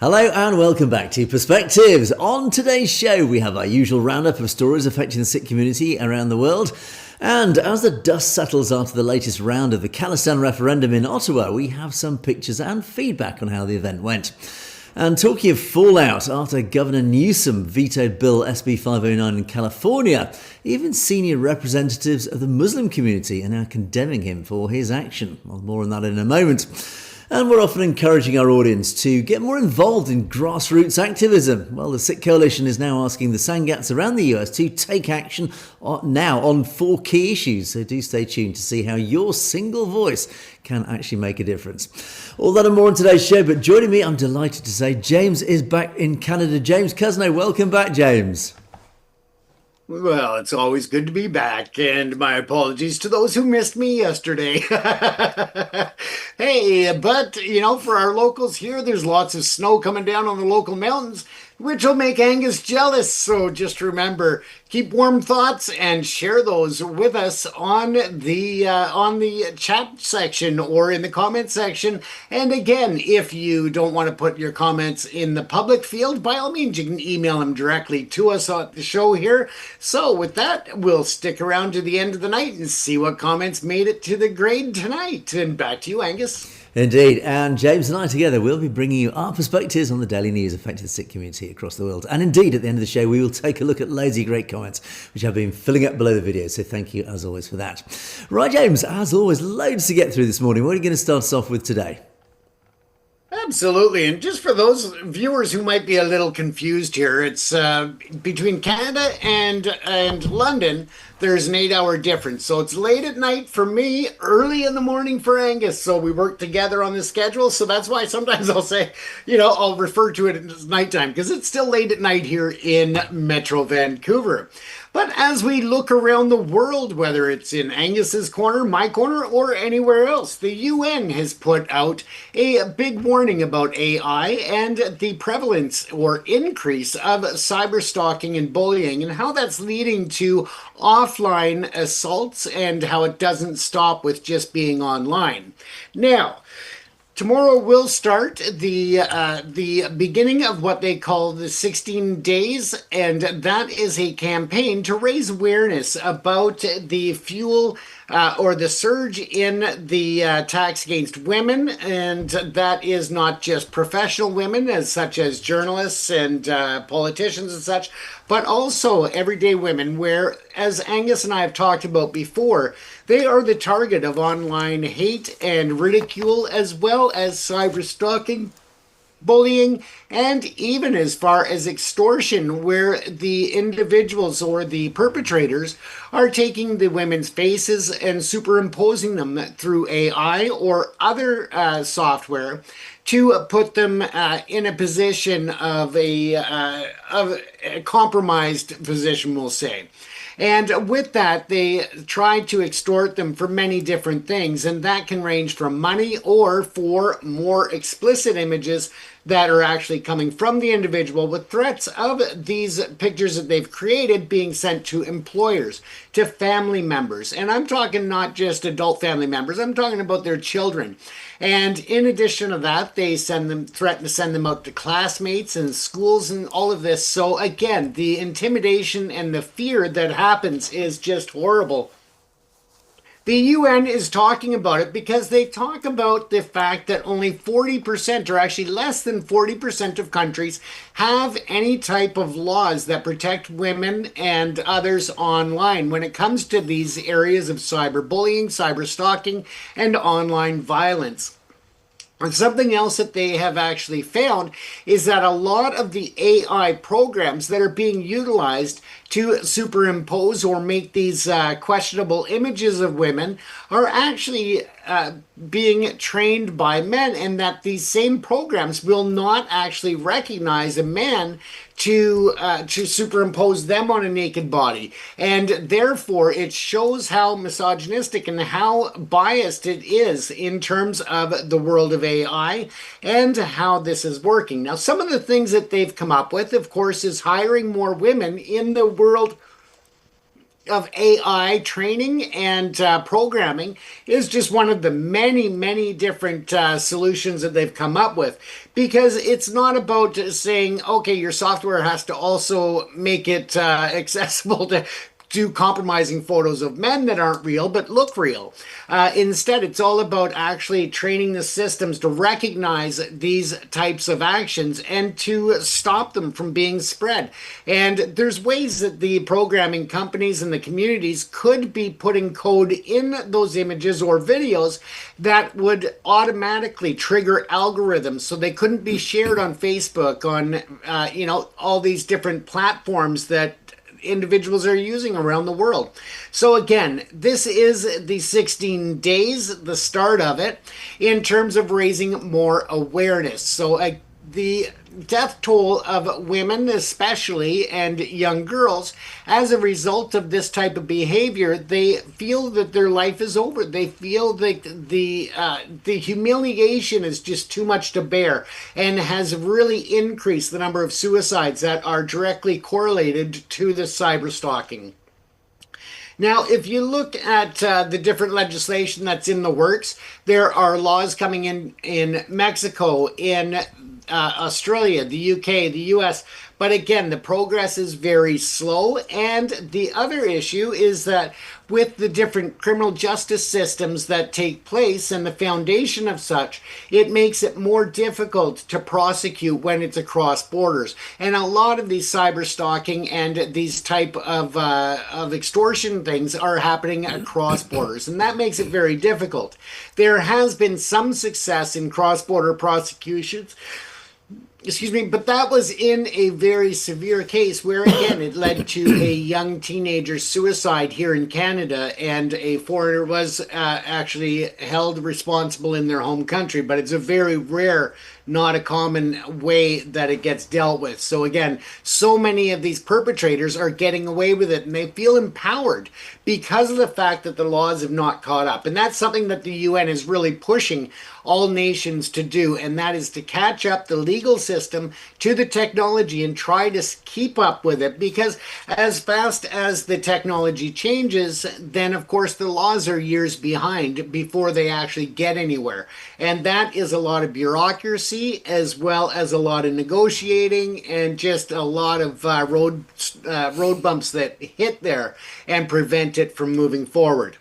Hello and welcome back to Perspectives. On today's show, we have our usual roundup of stories affecting the Sikh community around the world. And as the dust settles after the latest round of the Khalistan Referendum in Ottawa, we have some pictures and feedback on how the event went. And talking of fallout, after Governor Newsom vetoed Bill SB 509 in California, even senior representatives of the Muslim community are now condemning him for his action. Well, more on that in a moment. And we're often encouraging our audience to get more involved in grassroots activism. Well, the Sikh Coalition is now asking the Sangats around the US to take action now on 4 key issues. So do stay tuned to see how your single voice can actually make a difference. All that and more on today's show. But joining me, I'm delighted to say James is back in Canada. James Cousineau, welcome back, James. Well, it's always good to be back, and my apologies to those who missed me yesterday. Hey, but, for our locals here, there's lots of snow coming down on the local mountains, which will make Angus jealous. So just remember, keep warm thoughts and share those with us on the chat section or in the comment section. And again, if you don't want to put your comments in the public field, by all means, you can email them directly to us on the show here. So with that, we'll stick around to the end of the night and see what comments made it to the grade tonight. And back to you, Angus. Indeed, and James and I together will be bringing you our perspectives on the daily news affecting the Sikh community across the world. And indeed, at the end of the show, we will take a look at loads of great comments which have been filling up below the video. So thank you as always for that. Right, James, as always, loads to get through this morning. What are you going to start us off with today? Absolutely. And just for those viewers who might be a little confused here, it's between Canada and London, there's an 8-hour difference. So it's late at night for me, early in the morning for Angus. So we work together on the schedule. So that's why sometimes I'll say, I'll refer to it as nighttime because it's still late at night here in Metro Vancouver. But as we look around the world, whether it's in Angus's corner, my corner, or anywhere else, the UN has put out a big warning about AI and the prevalence or increase of cyber stalking and bullying and how that's leading to offline assaults and how it doesn't stop with just being online. Now, tomorrow will start the beginning of what they call the 16 days, and that is a campaign to raise awareness about the fuel or the surge in the attacks against women, and that is not just professional women, such as journalists and politicians and such, but also everyday women, where, as Angus and I have talked about before, they are the target of online hate and ridicule, as well as cyber stalking, bullying, and even as far as extortion, where the individuals or the perpetrators are taking the women's faces and superimposing them through AI or other software to put them in a position of a compromised position, we'll say. And with that, they try to extort them for many different things, and that can range from money or for more explicit images that are actually coming from the individual, with threats of these pictures that they've created being sent to employers, to family members. And I'm talking not just adult family members, I'm talking about their children. And in addition to that, they threaten to send them out to classmates and schools and all of this. So again, the intimidation and the fear that happens is just horrible. The UN is talking about it because they talk about the fact that only 40%, or actually less than 40% of countries, have any type of laws that protect women and others online when it comes to these areas of cyberbullying, cyber stalking, and online violence. And something else that they have actually found is that a lot of the AI programs that are being utilized to superimpose or make these questionable images of women are actually being trained by men, and that these same programs will not actually recognize a man to superimpose them on a naked body. And therefore, it shows how misogynistic and how biased it is in terms of the world of AI and how this is working. Now, some of the things that they've come up with, of course, is hiring more women in the world of AI training and programming is just one of the many, many different solutions that they've come up with. Because it's not about saying, okay, your software has to also make it accessible to do compromising photos of men that aren't real but look real. Instead, it's all about actually training the systems to recognize these types of actions and to stop them from being spread. And there's ways that the programming companies and the communities could be putting code in those images or videos that would automatically trigger algorithms so they couldn't be shared on Facebook, on all these different platforms that individuals are using around the world. So again, this is the 16 days, the start of it, in terms of raising more awareness. So the death toll of women, especially, and young girls, as a result of this type of behavior, they feel that their life is over. They feel that the humiliation is just too much to bear, and has really increased the number of suicides that are directly correlated to the cyber stalking. Now, if you look at the different legislation that's in the works, there are laws coming in Mexico, in Australia, the UK, the US. But again, the progress is very slow. And the other issue is that with the different criminal justice systems that take place and the foundation of such, it makes it more difficult to prosecute when it's across borders. And a lot of these cyber stalking and these type of extortion things are happening across borders, and that makes it very difficult. There has been some success in cross-border prosecutions, but that was in a very severe case where, again, it led to a young teenager's suicide here in Canada, and a foreigner was actually held responsible in their home country. But it's a very rare, not a common way that it gets dealt with. So again, so many of these perpetrators are getting away with it, and they feel empowered because of the fact that the laws have not caught up. And that's something that the UN is really pushing all nations to do, and that is to catch up the legal system to the technology and try to keep up with it, because as fast as the technology changes, then of course the laws are years behind before they actually get anywhere. And that is a lot of bureaucracy, as well as a lot of negotiating, and just a lot of road bumps that hit there and prevent it from moving forward.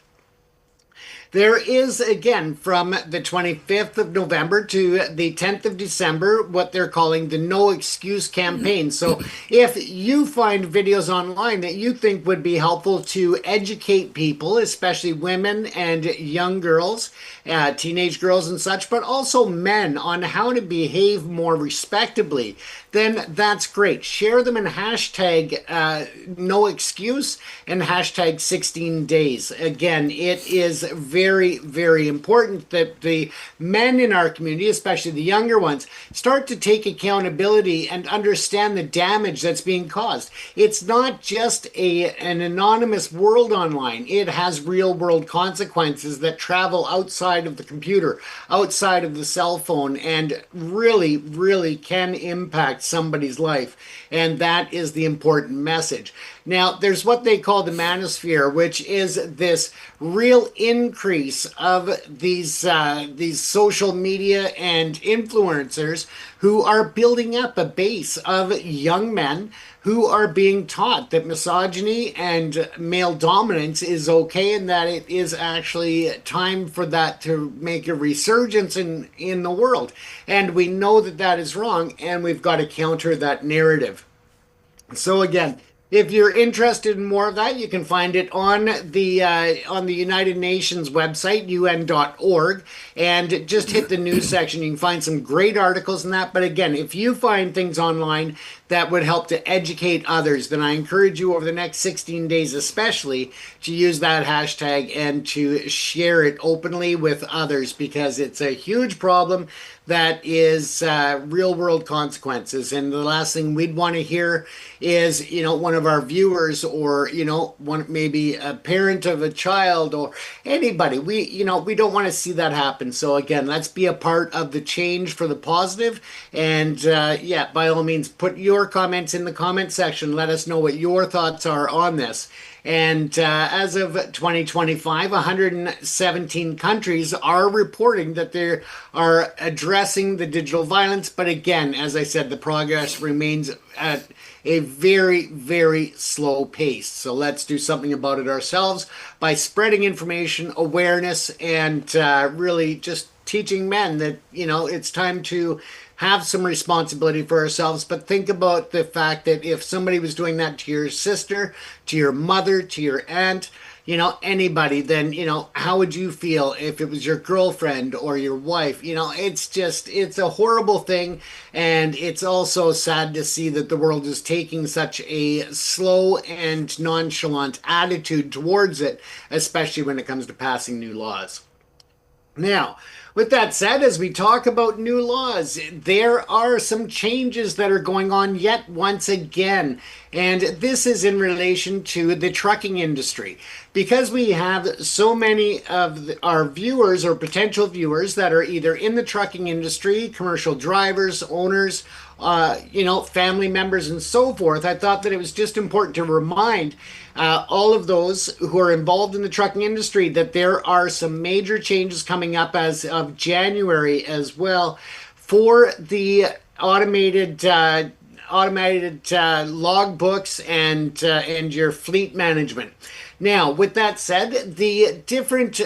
There is, again, from the 25th of November to the 10th of December, what they're calling the No Excuse campaign. So if you find videos online that you think would be helpful to educate people, especially women and young girls, teenage girls and such, but also men, on how to behave more respectably, then that's great. Share them in hashtag no excuse and hashtag 16 days. Again, it is very, very important that the men in our community, especially the younger ones, start to take accountability and understand the damage that's being caused. It's not just an anonymous world online. It has real world consequences that travel outside of the computer, outside of the cell phone, and really, really can impact somebody's life. And that is the important message. Now, there's what they call the manosphere, which is this real increase of these social media and influencers who are building up a base of young men who are being taught that misogyny and male dominance is okay, and that it is actually time for that to make a resurgence in the world. And we know that that is wrong, and we've got to counter that narrative. So again, if you're interested in more of that, you can find it on the United Nations website, un.org, and just hit the news section. You can find some great articles in that. But again, if you find things online that would help to educate others, then I encourage you over the next 16 days especially to use that hashtag and to share it openly with others, because it's a huge problem that is real world consequences. And the last thing we'd want to hear is, one of our viewers, or, maybe a parent of a child, or anybody. We don't want to see that happen. So again, let's be a part of the change for the positive. And by all means, put your comments in the comment section. Let us know what your thoughts are on this. And as of 2025, 117 countries are reporting that they are addressing the digital violence. But again, as I said, the progress remains at a very, very slow pace. So let's do something about it ourselves by spreading information, awareness, and really just teaching men that, it's time to have some responsibility for ourselves. But think about the fact that if somebody was doing that to your sister, to your mother, to your aunt, anybody, then, how would you feel if it was your girlfriend or your wife? It's a horrible thing. And it's also sad to see that the world is taking such a slow and nonchalant attitude towards it, especially when it comes to passing new laws. Now, with that said, as we talk about new laws, there are some changes that are going on yet once again. And this is in relation to the trucking industry. Because we have so many of our viewers or potential viewers that are either in the trucking industry, commercial drivers, owners, family members, and so forth, I thought that it was just important to remind all of those who are involved in the trucking industry that there are some major changes coming up as of January as well for the automated logbooks and your fleet management. Now, with that said, the different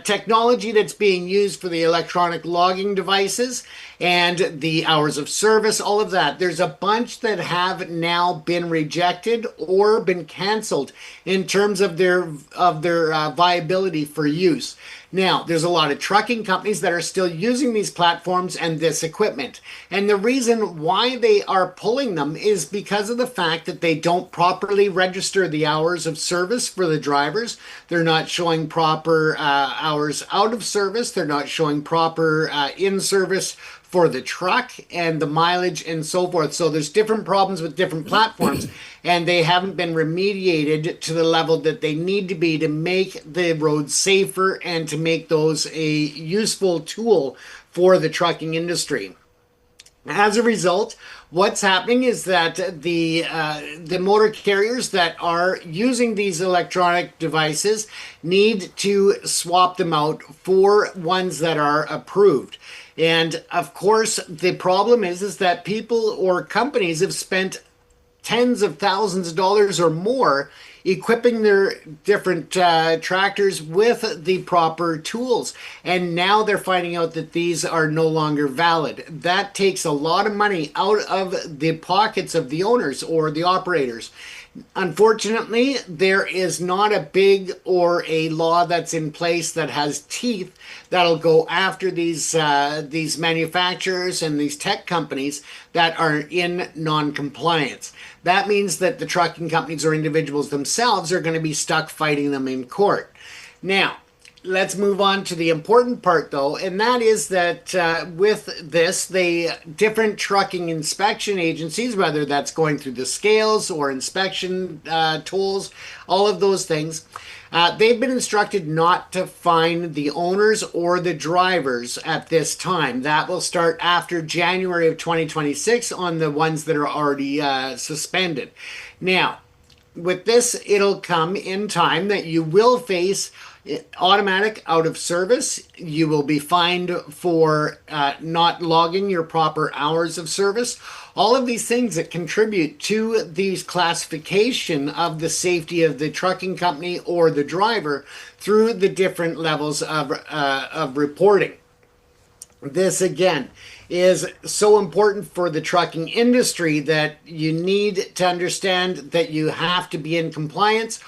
technology that's being used for the electronic logging devices and the hours of service, all of that, there's a bunch that have now been rejected or been canceled in terms of their viability for use. Now, there's a lot of trucking companies that are still using these platforms and this equipment. And the reason why they are pulling them is because of the fact that they don't properly register the hours of service for the drivers. They're not showing proper hours out of service. They're not showing proper in-service for the truck and the mileage and so forth. So there's different problems with different platforms, and they haven't been remediated to the level that they need to be to make the roads safer and to make those a useful tool for the trucking industry. As a result, what's happening is that the motor carriers that are using these electronic devices need to swap them out for ones that are approved. And of course, the problem is that people or companies have spent tens of thousands of dollars or more equipping their different tractors with the proper tools. And now they're finding out that these are no longer valid. That takes a lot of money out of the pockets of the owners or the operators. Unfortunately, there is not a big or a law that's in place that has teeth that'll go after these manufacturers and these tech companies that are in non-compliance. That means that the trucking companies or individuals themselves are going to be stuck fighting them in court. Now, let's move on to the important part, though, and that is that with this, the different trucking inspection agencies, whether that's going through the scales or inspection tools, all of those things, they've been instructed not to fine the owners or the drivers at this time. That will start after January of 2026 on the ones that are already suspended. Now, with this, it'll come in time that you will face automatic out of service. You will be fined for not logging your proper hours of service. All of these things that contribute to these classification of the safety of the trucking company or the driver through the different levels of reporting. This again is so important for the trucking industry that you need to understand that you have to be in compliance.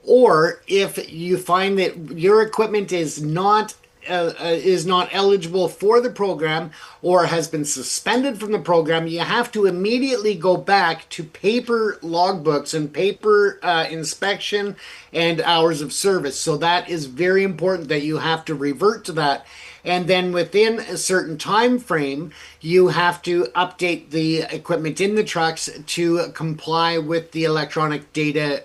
Or if you find that your equipment is not eligible for the program or has been suspended from the program, you have to immediately go back to paper logbooks and paper inspection and hours of service. So that is very important that you have to revert to that. And then within a certain time frame, you have to update the equipment in the trucks to comply with the electronic data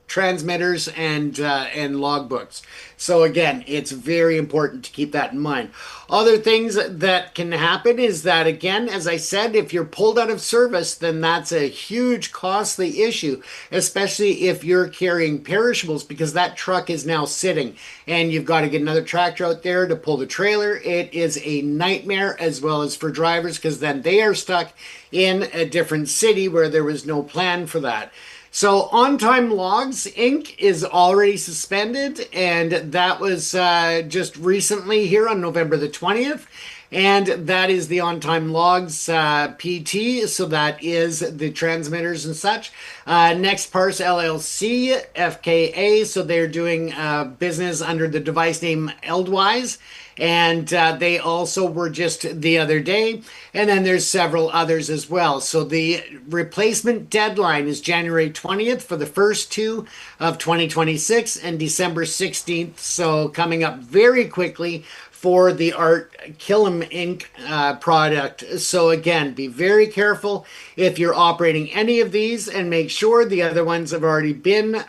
transmitters and logbooks. So again, it's very important to keep that in mind. Other things that can happen is that, again, as I said, if you're pulled out of service, then that's a huge costly issue, especially if you're carrying perishables, because that truck is now sitting and you've got to get another tractor out there to pull the trailer. It is a nightmare, as well as for drivers, because then they are stuck in a different city where there was no plan for that. So On-Time Logs Inc. is already suspended, and that was just recently here on November the 20th. And that is the On-Time Logs PT, so that is the transmitters and such. Next Parse LLC, FKA, so they're doing business under the device name Eldwise. And they also were just the other day. And then there's several others as well. So the replacement deadline is January 20th for the first two of 2026 and December 16th. So coming up very quickly for the Art Killam Inc. Product. So again, be very careful if you're operating any of these, and make sure the other ones have already been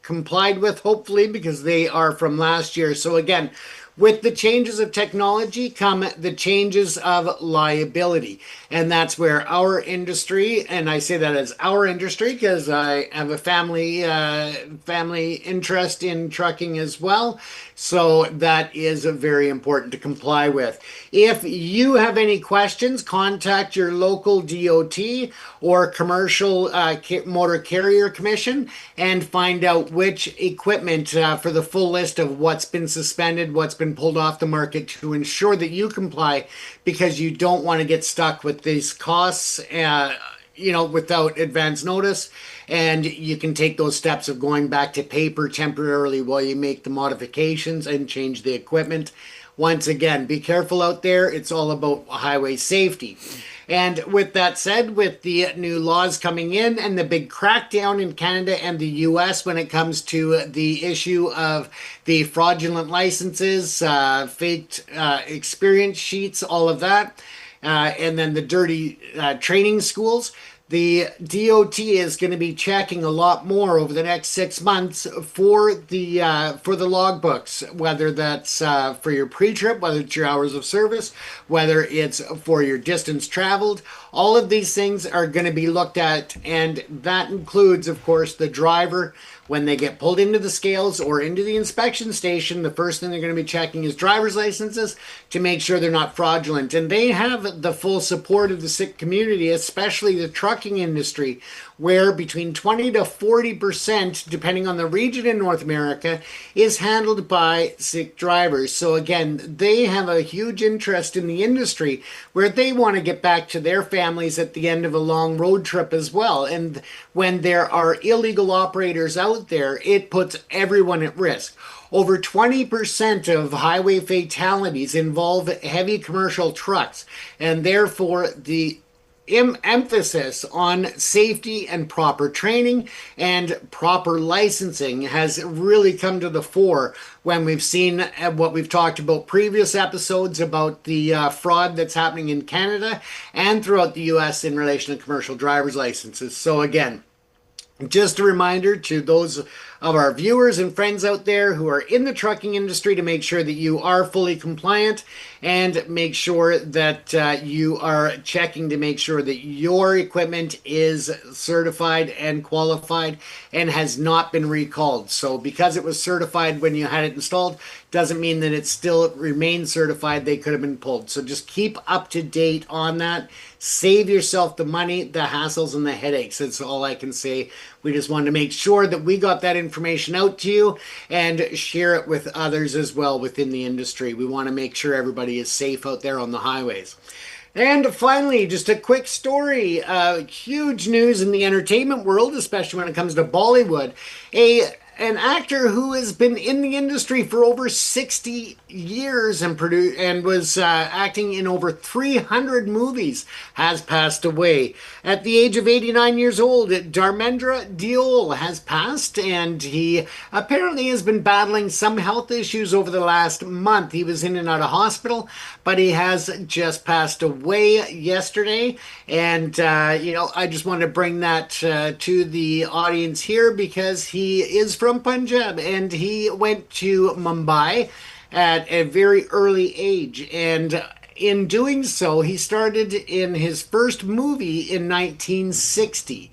complied with, hopefully, because they are from last year. So again, with the changes of technology come the changes of liability. And that's where our industry, and I say that as our industry because I have a family interest in trucking as well. So that is very important to comply with. If you have any questions, contact your local DOT or Commercial Motor Carrier Commission and find out which equipment for the full list of what's been suspended, what's been pulled off the market, to ensure that you comply, because you don't want to get stuck with these costs without advance notice. And you can take those steps of going back to paper temporarily while you make the modifications and change the equipment. Once again, be careful out there. It's all about highway safety. And with that said, with the new laws coming in and the big crackdown in Canada and the US when it comes to the issue of the fraudulent licenses, faked experience sheets, all of that, and then the dirty training schools, the DOT is going to be checking a lot more over the next 6 months for the logbooks, whether that's for your pre-trip, whether it's your hours of service, whether it's for your distance traveled. All of these things are going to be looked at, and that includes, of course, the driver. When they get pulled into the scales or into the inspection station, the first thing they're going to be checking is driver's licenses to make sure they're not fraudulent. And they have the full support of the Sikh community, especially the trucking industry, where between 20 to 40%, depending on the region in North America, is handled by Sikh drivers. So again, they have a huge interest in the industry, where they want to get back to their families at the end of a long road trip as well. And when there are illegal operators out there, it puts everyone at risk. Over 20% of highway fatalities involve heavy commercial trucks, and therefore the emphasis on safety and proper training and proper licensing has really come to the fore when we've seen what we've talked about previous episodes about the fraud that's happening in Canada and throughout the US in relation to commercial driver's licenses. So again, just a reminder to those of our viewers and friends out there who are in the trucking industry to make sure that you are fully compliant, and make sure that you are checking to make sure that your equipment is certified and qualified and has not been recalled. So because it was certified when you had it installed doesn't mean that it still remains certified. They could have been pulled. So just keep up to date on that. Save yourself the money, the hassles, and the headaches. That's all I can say. We just wanted to make sure that we got that information out to you and share it with others as well within the industry. We want to make sure everybody is safe out there on the highways. And finally, just a quick story. Huge news in the entertainment world, especially when it comes to Bollywood. A an actor who has been in the industry for over 60 years and was acting in over 300 movies, has passed away. At the age of 89 years old, Dharmendra Deol has passed, and he apparently has been battling some health issues over the last month. He was in and out of hospital, but he has just passed away yesterday. And, I just want to bring that to the audience here because he is from Punjab and he went to Mumbai at a very early age. And in doing so, he started in his first movie in 1960.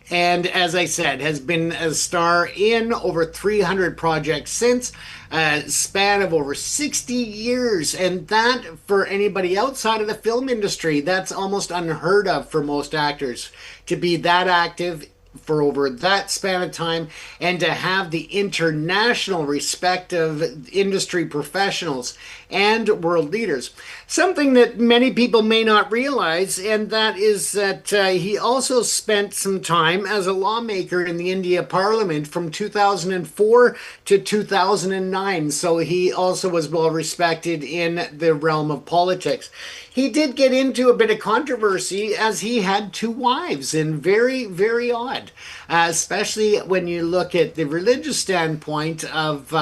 And as I said, has been a star in over 300 projects since, a span of over 60 years. And that, for anybody outside of the film industry, that's almost unheard of for most actors to be that active for over that span of time and to have the international respect of industry professionals and world leaders. Something that many people may not realize, and that is that he also spent some time as a lawmaker in the India Parliament from 2004 to 2009. So he also was well respected in the realm of politics. He did get into a bit of controversy as he had two wives, and very, very odd, especially when you look at the religious standpoint of,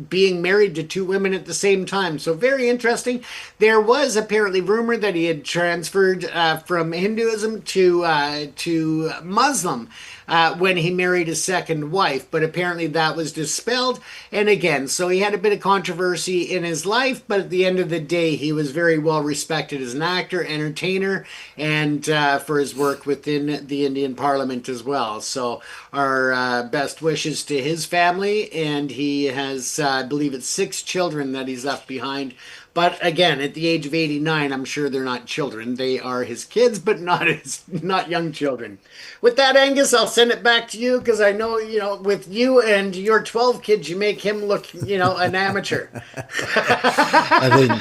being married to two women at the same time. So very interesting. There was apparently rumor that he had transferred from Hinduism to Muslim when he married his second wife, but apparently that was dispelled. And again, so he had a bit of controversy in his life, but at the end of the day, he was very well respected as an actor, entertainer, and for his work within the Indian Parliament as well. So our best wishes to his family, and he has, I believe it's 6 children that he's left behind. But again, at the age of 89, I'm sure they're not children. They are his kids, but not young children. With that, Angus, I'll send it back to you because I know, with you and your 12 kids, you make him look, an amateur. I think,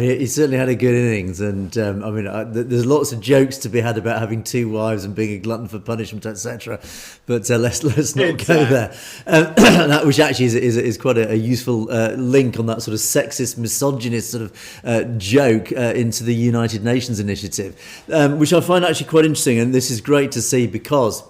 he certainly had a good innings. And there's lots of jokes to be had about having 2 wives and being a glutton for punishment, etc. But let's not go there. That, which actually is quite a useful link on that sort of sexist, misogynist sort of joke into the United Nations initiative, which I find actually quite interesting. And this is great to see because,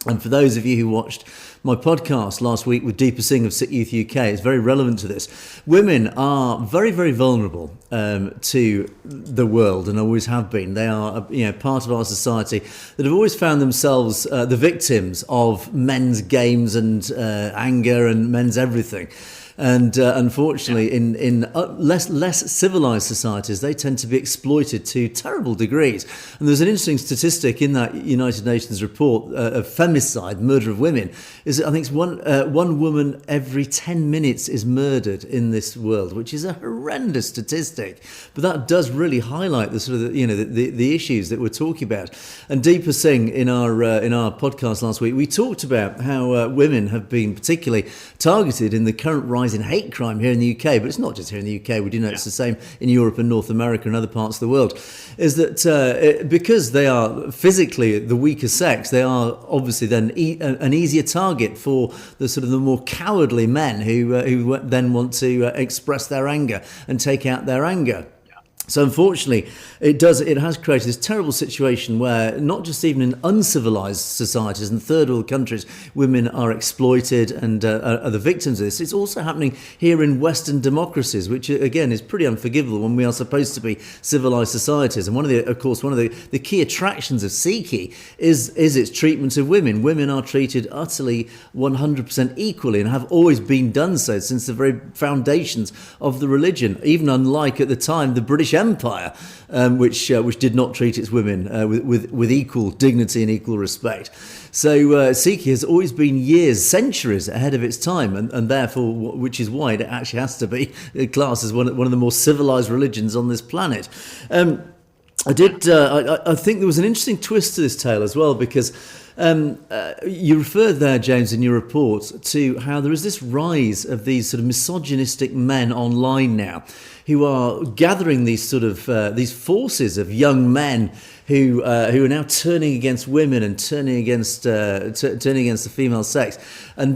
and for those of you who watched my podcast last week with Deepa Singh of Sikh Youth UK, it's very relevant to this. Women are very, very vulnerable to the world and always have been. They are, part of our society that have always found themselves the victims of men's games and anger and men's everything. And unfortunately, in less civilized societies, they tend to be exploited to terrible degrees. And there's an interesting statistic in that United Nations report of femicide, murder of women, is that I think it's one woman every 10 minutes is murdered in this world, which is a horrendous statistic. But that does really highlight the sort of the issues that we're talking about. And Deepa Singh in our podcast last week, we talked about how women have been particularly targeted in the current rise in hate crime here in the UK, but it's not just here in the UK. We do know it's the same in Europe and North America and other parts of the world. Is that because they are physically the weaker sex, they are obviously then an easier target for the sort of the more cowardly men who then want to express their anger and take out their anger. So unfortunately, it has created this terrible situation where not just even in uncivilized societies and third world countries, women are exploited and are the victims of this. It's also happening here in Western democracies, which again is pretty unforgivable when we are supposed to be civilized societies. And one of the key attractions of Sikhi is its treatment of women. Women are treated utterly 100% equally and have always been done so since the very foundations of the religion, even unlike at the time the British Empire, which did not treat its women with equal dignity and equal respect. So Sikh has always been centuries ahead of its time, and therefore, which is why it actually has to be classed as one of the more civilized religions on this planet. I think there was an interesting twist to this tale as well, because You referred there, James, in your report to how there is this rise of these sort of misogynistic men online now, who are gathering these sort of these forces of young men who are now turning against women and turning against the female sex, and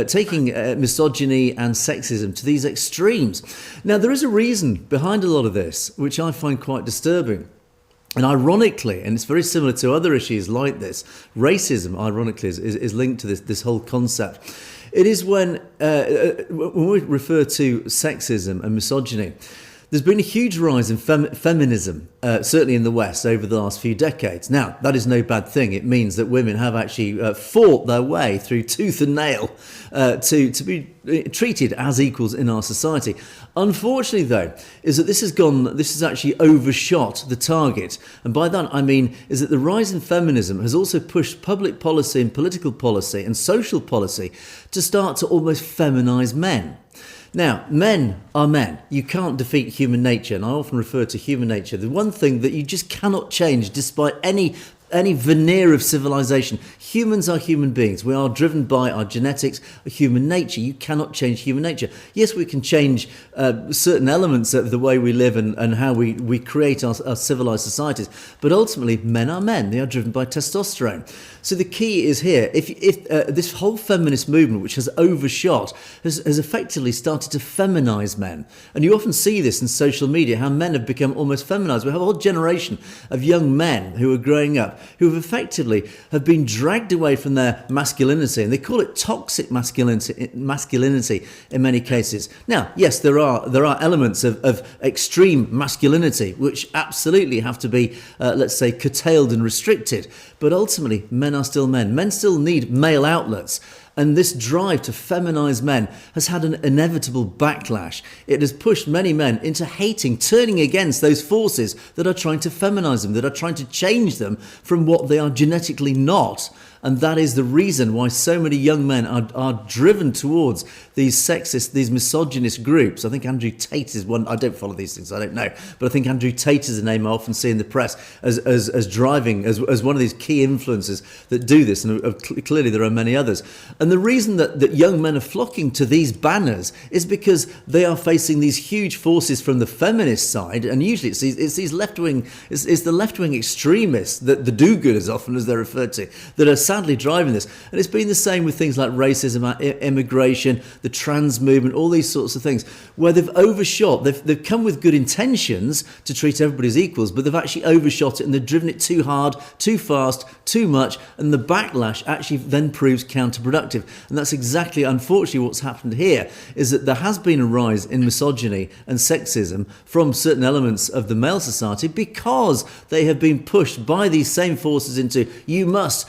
taking misogyny and sexism to these extremes. Now, there is a reason behind a lot of this, which I find quite disturbing. And ironically, and it's very similar to other issues like this, racism, ironically, is linked to this whole concept. It is when we refer to sexism and misogyny, there's been a huge rise in feminism, certainly in the West, over the last few decades. Now, that is no bad thing. It means that women have actually fought their way through tooth and nail to be treated as equals in our society. Unfortunately, though, is that this has actually overshot the target. And by that, I mean is that the rise in feminism has also pushed public policy and political policy and social policy to start to almost feminize men. Now, men are men. You can't defeat human nature, and I often refer to human nature. The one thing that you just cannot change despite any veneer of civilization. Humans are human beings. We are driven by our genetics, human nature. You cannot change human nature. Yes, we can change certain elements of the way we live and how we create our civilized societies. But ultimately, men are men. They are driven by testosterone. So the key is here. If this whole feminist movement, which has overshot, has effectively started to feminize men. And you often see this in social media, how men have become almost feminized. We have a whole generation of young men who are growing up who have effectively been dragged away from their masculinity, and they call it toxic masculinity in many cases. Now, yes, there are elements of extreme masculinity which absolutely have to be, let's say, curtailed and restricted. But ultimately, men are still men. Men still need male outlets. And this drive to feminize men has had an inevitable backlash. It has pushed many men into hating, turning against those forces that are trying to feminize them, that are trying to change them from what they are genetically not. And that is the reason why so many young men are driven towards these sexist, these misogynist groups. I think Andrew Tate is one. I don't follow these things, I don't know. But I think Andrew Tate is a name I often see in the press as driving, as one of these key influences that do this. And clearly there are many others. And the reason that young men are flocking to these banners is because they are facing these huge forces from the feminist side. And usually it's these left-wing, it's the left-wing extremists, the do-gooders often as they're referred to, that are sadly driving this. And it's been the same with things like racism, immigration, the trans movement, all these sorts of things, where they've overshot. They've come with good intentions to treat everybody as equals, but they've actually overshot it and they've driven it too hard, too fast, too much, and the backlash actually then proves counterproductive. And that's exactly, unfortunately, what's happened here, is that there has been a rise in misogyny and sexism from certain elements of the male society because they have been pushed by these same forces into, you must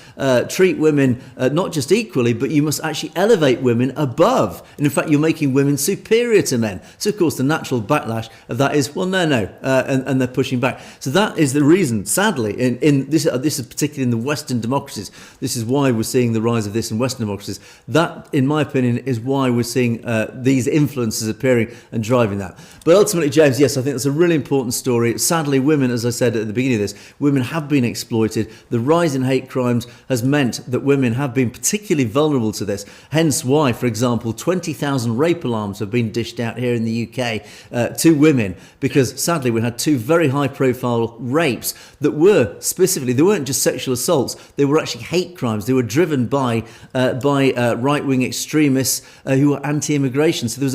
treat women not just equally, but you must actually elevate women above. And in fact, you're making women superior to men. So, of course, the natural backlash of that is, well, no, and they're pushing back. So that is the reason, sadly, in this is particularly in the Western democracies. This is why we're seeing the rise of this in Western democracies. That, in my opinion, is why we're seeing these influences appearing and driving that. But ultimately, James, yes, I think that's a really important story. Sadly, women, as I said at the beginning of this, women have been exploited. The rise in hate crimes has meant that women have been particularly vulnerable to this. Hence why, for example, 20,000 rape alarms have been dished out here in the UK to women, because sadly we had two very high-profile rapes that were specifically, they weren't just sexual assaults, they were actually hate crimes. They were driven by right-wing extremists who were anti-immigration. So there was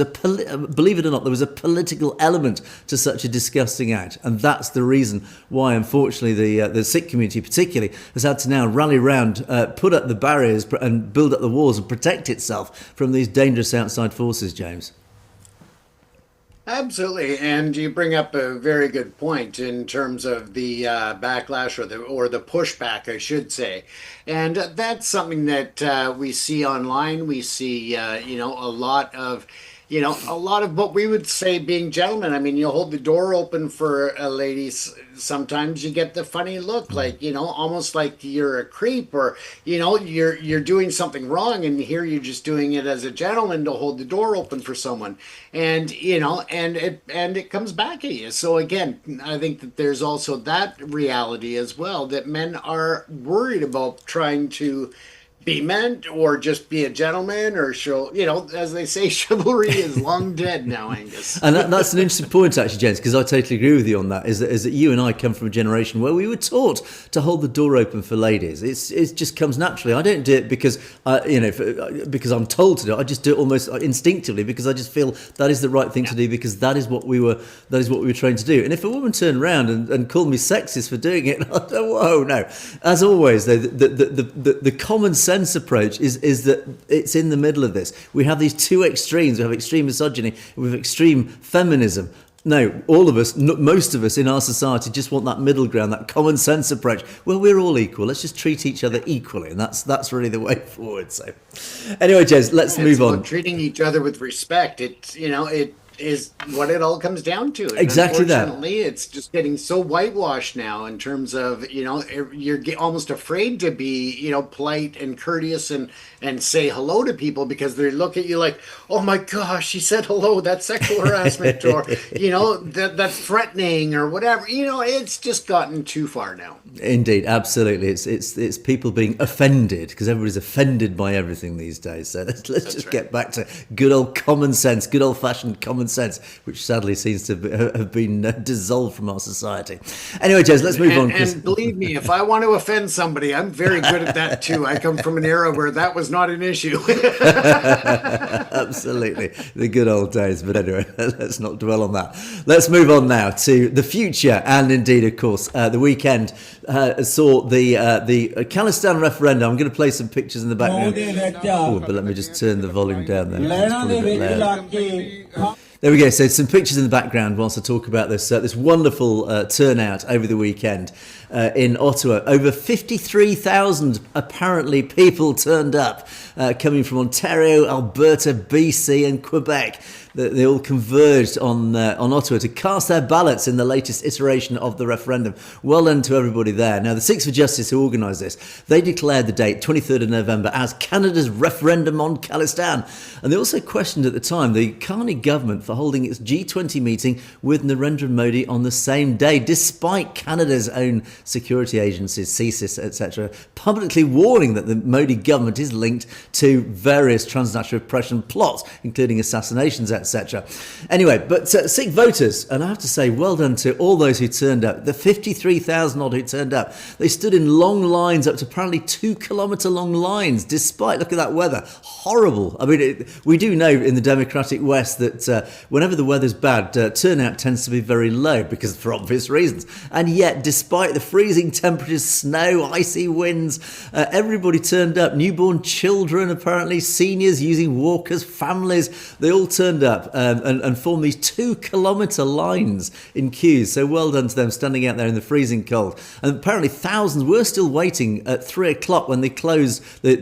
believe it or not, there was a political element to such a disgusting act. And that's the reason why, unfortunately, the Sikh community particularly has had to now rally around, put up the barriers and build up the walls and protect itself from these dangerous outside forces, James. Absolutely, and you bring up a very good point in terms of the backlash or the pushback, I should say, and that's something that we see online. We see, a lot of a lot of what we would say being gentlemen. I mean, you hold the door open for a lady. Sometimes you get the funny look, like, almost like you're a creep, or, you're doing something wrong, and here you're just doing it as a gentleman to hold the door open for someone. And, and it comes back at you. So again, I think that there's also that reality as well, that men are worried about trying to be meant or just be a gentleman, or show, as they say, chivalry is long dead now, Angus. And that's an interesting point, actually, gents, because I totally agree with you on that. Is that you and I come from a generation where we were taught to hold the door open for ladies. It just comes naturally. I don't do it because because I'm told to do it. I just do it almost instinctively, because I just feel that is the right thing to do, because that is what we were trained to do. And if a woman turned around and called me sexist for doing it, I'd go, whoa, no. As always, though, the common sense approach is that it's in the middle of this. We have these two extremes. We have extreme misogyny with extreme feminism. No, all of us, most of us in our society just want that middle ground, that common sense approach. Well, we're all equal. Let's just treat each other equally, and that's really the way forward. So, anyway, Jez, let's move on. Treating each other with respect. It is what it all comes down to. And exactly that. Unfortunately, it's just getting so whitewashed now, in terms of, you're almost afraid to be, polite and courteous and say hello to people, because they look at you like, oh my gosh, she said hello, that's sexual harassment, or, that's threatening, or whatever. It's just gotten too far now. Indeed, absolutely. It's people being offended, because everybody's offended by everything these days. So let's just get back to good old common sense, good old fashioned common sense, which sadly seems to have been dissolved from our society. Anyway, Jez, let's move on. And believe me, if I want to offend somebody, I'm very good at that too. I come from an era where that was not an issue. Absolutely, the good old days. But anyway, let's not dwell on that. Let's move on now to the future, and indeed, of course, the weekend saw the Khalistan Referendum. I'm going to play some pictures in the background. But let me just turn the volume down there. There we go. So some pictures in the background whilst I talk about this wonderful turnout over the weekend in Ottawa. Over 53,000 apparently people turned up, coming from Ontario, Alberta, BC and Quebec. They all converged on Ottawa to cast their ballots in the latest iteration of the referendum. Well done to everybody there. Now, the Sikhs for Justice, who organised this, they declared the date, 23rd of November, as Canada's referendum on Khalistan. And they also questioned at the time the Carney government for holding its G20 meeting with Narendra Modi on the same day, despite Canada's own security agencies, CSIS, etc., publicly warning that the Modi government is linked to various transnational oppression plots, including assassinations, etc. Anyway, but Sikh voters, and I have to say, well done to all those who turned up. The 53,000 odd who turned up, they stood in long lines, up to apparently 2 kilometre long lines, despite, look at that weather, horrible. I mean, we do know in the democratic West that whenever the weather's bad, turnout tends to be very low, because for obvious reasons. And yet, despite the freezing temperatures, snow, icy winds, everybody turned up. Newborn children, apparently, seniors using walkers, families, they all turned up and formed these 2 kilometre lines in queues. So well done to them, standing out there in the freezing cold. And apparently thousands were still waiting at 3 o'clock when they closed. The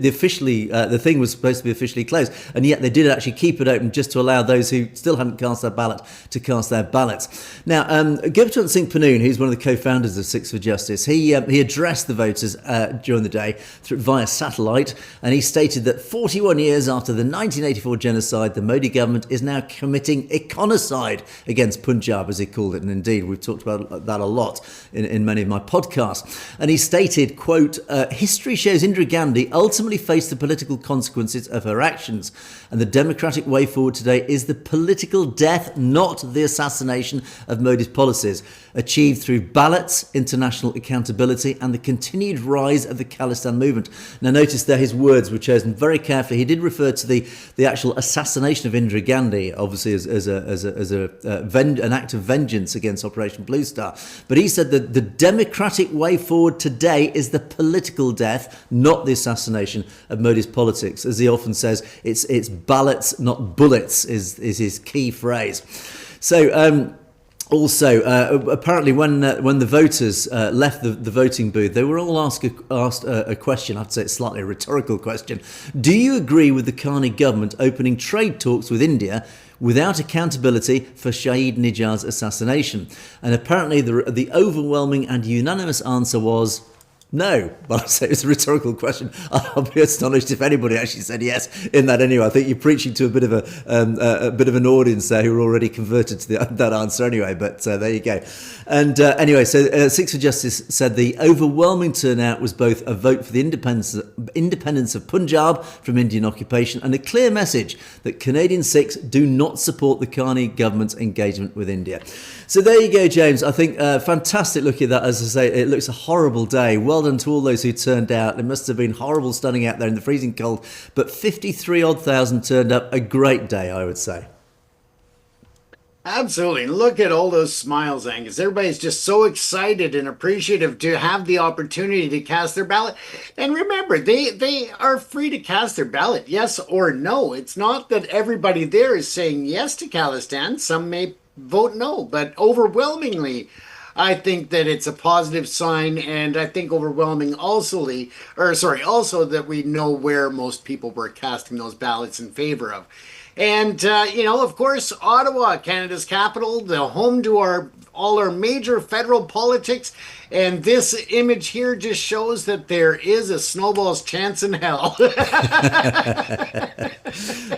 thing was supposed to be officially closed, and yet they did actually keep it open just to allow those who still hadn't cast their ballot to cast their ballots. Now, Gurpatwant Singh Pannoon, who's one of the co-founders of Sikhs for Justice, he addressed the voters during the day via satellite, and he stated that 41 years after the 1984 genocide, the Modi government is now committing econicide against Punjab, as he called it. And indeed, we've talked about that a lot in many of my podcasts. And he stated, quote, history shows Indira Gandhi ultimately faced the political consequences of her actions. And the democratic way forward today is the political death, not the assassination of Modi's policies, achieved through ballots, international accountability, and the continued rise of the Khalistan movement. Now, notice there his words were chosen very carefully. He did refer to the actual assassination of Indira Gandhi, obviously as an act of vengeance against Operation Blue Star. But he said that the democratic way forward today is the political death, not the assassination of Modi's politics. As he often says, it's ballots, not bullets, is his key phrase. So, also, apparently, when the voters left the voting booth, they were all asked a question. I have to say it's slightly a rhetorical question. Do you agree with the Carney government opening trade talks with India, without accountability for Shahid Nijad's assassination. And apparently the overwhelming and unanimous answer was no. But I say it's a rhetorical question. I'll be astonished if anybody actually said yes in that anyway. I think you're preaching to a bit of an audience there who are already converted to that answer anyway. But there you go. And anyway, so Sikhs for Justice said the overwhelming turnout was both a vote for the independence of Punjab from Indian occupation and a clear message that Canadian Sikhs do not support the Carney government's engagement with India. So there you go, James. I think fantastic look at that. As I say, it looks a horrible day. Well done to all those who turned out. It must have been horrible standing out there in the freezing cold. But 53,000 turned up. A great day, I would say. Absolutely. Look at all those smiles, Angus. Everybody's just so excited and appreciative to have the opportunity to cast their ballot. And remember, they are free to cast their ballot, yes or no. It's not that everybody there is saying yes to Khalistan. Some may vote no, but overwhelmingly, I think that it's a positive sign, and I think overwhelming also that we know where most people were casting those ballots in favor of. And, of course, Ottawa, Canada's capital, the home to all our major federal politics. And this image here just shows that there is a snowball's chance in hell.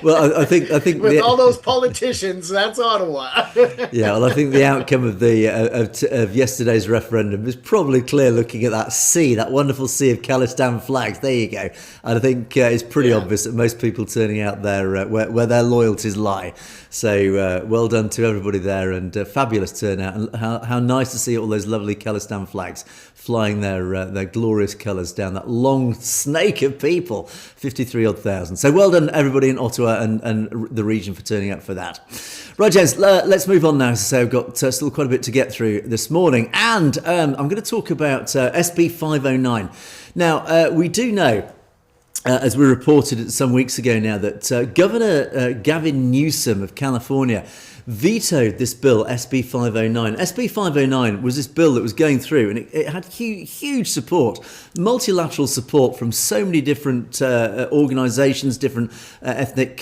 Well, I think with all those politicians, that's Ottawa. Yeah, well, I think the outcome of of yesterday's referendum is probably clear. Looking at that wonderful sea of Khalistan flags, there you go. And I think it's pretty obvious that most people turning out there where their loyalties lie. So well done to everybody there, and fabulous turnout. And how nice to see all those lovely Khalistan flags flying their glorious colours down that long snake of people, 53,000. So well done everybody in Ottawa and the region for turning out for that. Right, James, let's move on now. So I've got still quite a bit to get through this morning, and I'm going to talk about SB 509. Now, we do know, as we reported some weeks ago now, that Governor Gavin Newsom of California vetoed this bill, SB 509. SB 509 was this bill that was going through, and it had huge support, multilateral support from so many different organisations, different ethnic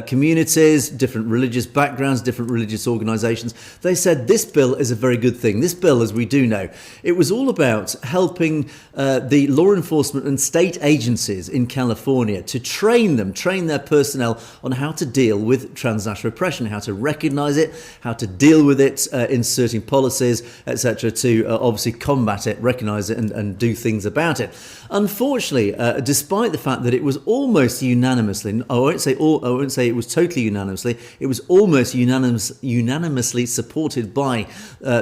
communities, different religious backgrounds, different religious organisations. They said this bill is a very good thing. This bill, as we do know, it was all about helping the law enforcement and state agencies in California to train their personnel on how to deal with transnational oppression, how to recognise it, how to deal with it, inserting policies, etc., to obviously combat it, recognise it, and do things about it. Unfortunately, despite the fact that it was almost unanimously, I won't say it was totally unanimously, it was almost unanimously supported by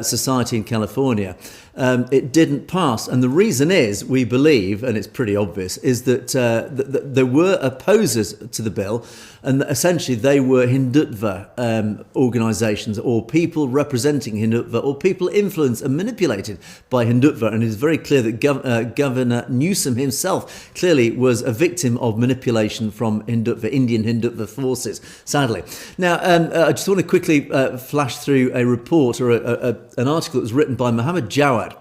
society in California. It didn't pass, and the reason is, we believe, and it's pretty obvious, is that there were opposers to the bill, and essentially they were Hindutva organisations, or people representing Hindutva, or people influenced and manipulated by Hindutva. And it is very clear that Governor Newsom himself clearly was a victim of manipulation from Indian Hindutva forces, sadly. Now, I just want to quickly flash through a report or an article that was written by Mohammed Jawad.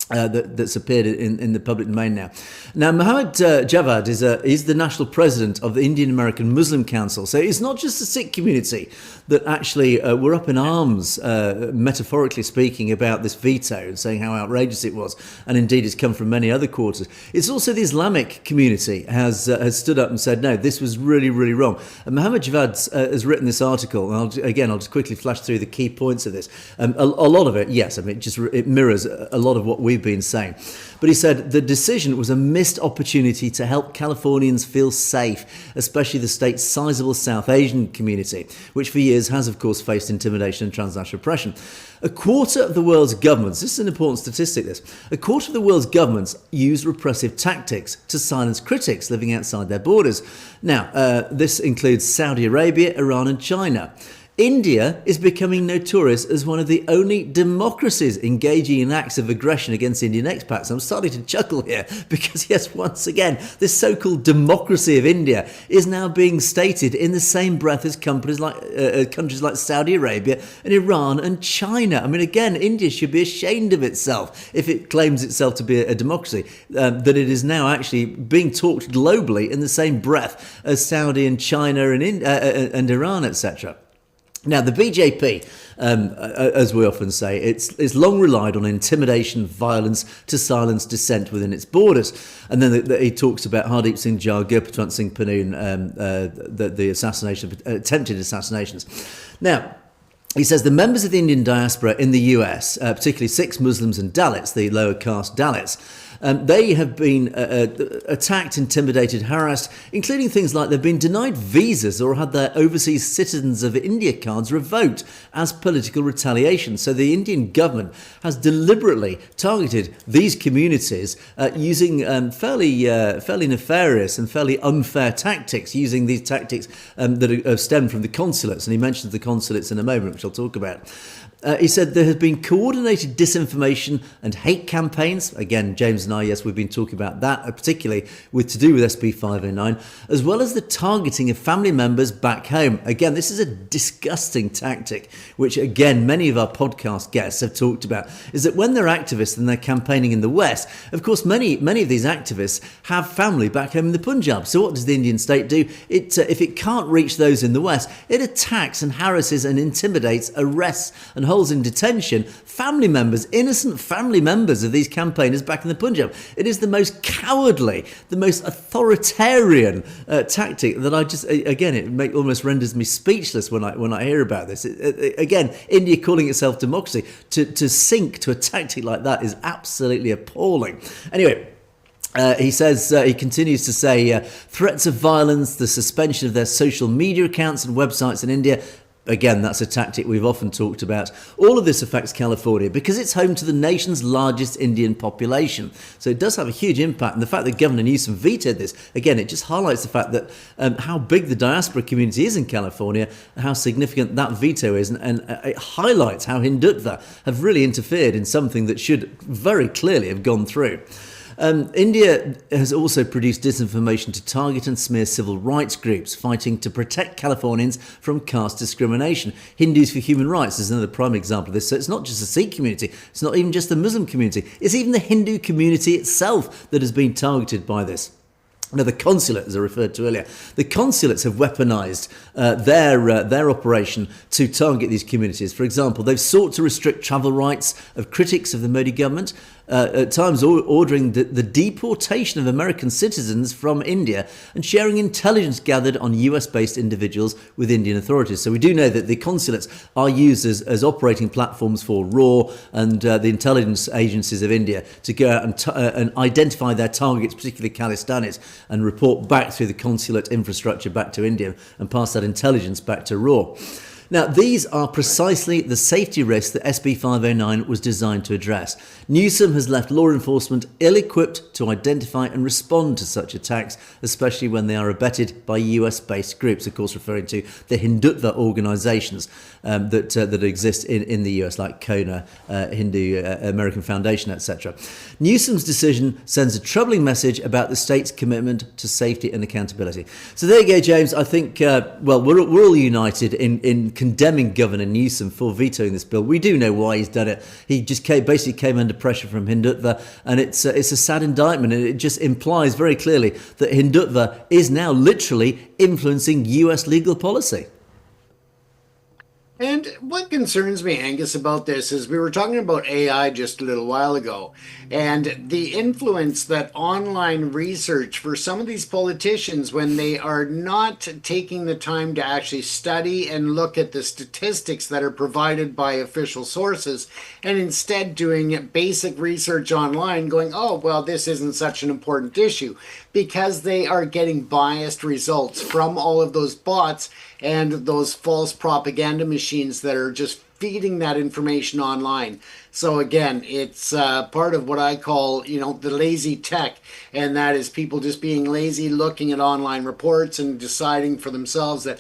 That's appeared in the public domain now. Now, Mohammed Javad is the national president of the Indian American Muslim Council. So it's not just the Sikh community that actually were up in arms, metaphorically speaking, about this veto and saying how outrageous it was. And indeed, it's come from many other quarters. It's also the Islamic community has stood up and said, no, this was really, really wrong. And Mohammed Javad has written this article. And I'll just quickly flash through the key points of this. A lot of it, yes, I mean, it mirrors a lot of what we've been saying. But he said the decision was a missed opportunity to help Californians feel safe, especially the state's sizable South Asian community, which for years has, of course, faced intimidation and transnational oppression. A quarter of the world's governments, this is an important statistic, a quarter of the world's governments use repressive tactics to silence critics living outside their borders. Now, this includes Saudi Arabia, Iran and China. India is becoming notorious as one of the only democracies engaging in acts of aggression against Indian expats. I'm starting to chuckle here because, yes, once again, this so-called democracy of India is now being stated in the same breath as countries like Saudi Arabia and Iran and China. I mean, again, India should be ashamed of itself if it claims itself to be a democracy, that it is now actually being talked globally in the same breath as Saudi and China and Iran, etc. Now, the BJP, as we often say, it's long relied on intimidation, violence to silence dissent within its borders. And then he talks about Hardeep Singh Jar, Gurpatwant Singh Panoon, the attempted assassinations. Now, he says the members of the Indian diaspora in the US, particularly Sikhs, Muslims and Dalits, the lower caste Dalits, they have been attacked, intimidated, harassed, including things like they've been denied visas or had their overseas citizens of India cards revoked as political retaliation. So the Indian government has deliberately targeted these communities using fairly nefarious and fairly unfair tactics, using these tactics that are stemmed from the consulates. And he mentions the consulates in a moment, which I'll talk about. He said there has been coordinated disinformation and hate campaigns. Again, James and I, yes, we've been talking about that, particularly to do with SB 509, as well as the targeting of family members back home. Again, this is a disgusting tactic, which, again, many of our podcast guests have talked about, is that when they're activists and they're campaigning in the West, of course, many of these activists have family back home in the Punjab. So what does the Indian state do? If it can't reach those in the West, it attacks and harasses and intimidates, arrests and holds in detention family members, innocent family members of these campaigners back in the Punjab. It is the most cowardly, the most authoritarian tactic that I just, again, it almost renders me speechless when I hear about this. Again, India calling itself democracy, to sink to a tactic like that is absolutely appalling. Anyway, he says, he continues to say, threats of violence, the suspension of their social media accounts and websites in India. Again, that's a tactic we've often talked about. All of this affects California because it's home to the nation's largest Indian population. So it does have a huge impact. And the fact that Governor Newsom vetoed this, again, it just highlights the fact that how big the diaspora community is in California, and how significant that veto is. And it highlights how Hindutva have really interfered in something that should very clearly have gone through. India has also produced disinformation to target and smear civil rights groups fighting to protect Californians from caste discrimination. Hindus for Human Rights is another prime example of this. So it's not just the Sikh community, it's not even just the Muslim community, it's even the Hindu community itself that has been targeted by this. Now, the consulate, as I referred to earlier, the consulates have weaponised their operation to target these communities. For example, they've sought to restrict travel rights of critics of the Modi government, at times ordering the deportation of American citizens from India and sharing intelligence gathered on US-based individuals with Indian authorities. So we do know that the consulates are used as operating platforms for RAW and the intelligence agencies of India to go out and identify their targets, particularly Khalistanis, and report back through the consulate infrastructure back to India and pass that intelligence back to RAW. Now, these are precisely the safety risks that SB 509 was designed to address. Newsom has left law enforcement ill-equipped to identify and respond to such attacks, especially when they are abetted by US-based groups, of course referring to the Hindutva organisations that exist in the US, like Kona, Hindu American Foundation, etc. Newsom's decision sends a troubling message about the state's commitment to safety and accountability. So there you go, James. I think, we're all united in condemning Governor Newsom for vetoing this bill. We do know why he's done it. He just basically came under pressure from Hindutva, and it's a sad indictment, and it just implies very clearly that Hindutva is now literally influencing US legal policy. And what concerns me, Angus, about this is we were talking about AI just a little while ago, and the influence that online research for some of these politicians, when they are not taking the time to actually study and look at the statistics that are provided by official sources, and instead doing basic research online, going, oh, well, this isn't such an important issue, because they are getting biased results from all of those bots and those false propaganda machines that are just feeding that information online. So again, it's part of what I call, the lazy tech, and that is people just being lazy, looking at online reports and deciding for themselves that,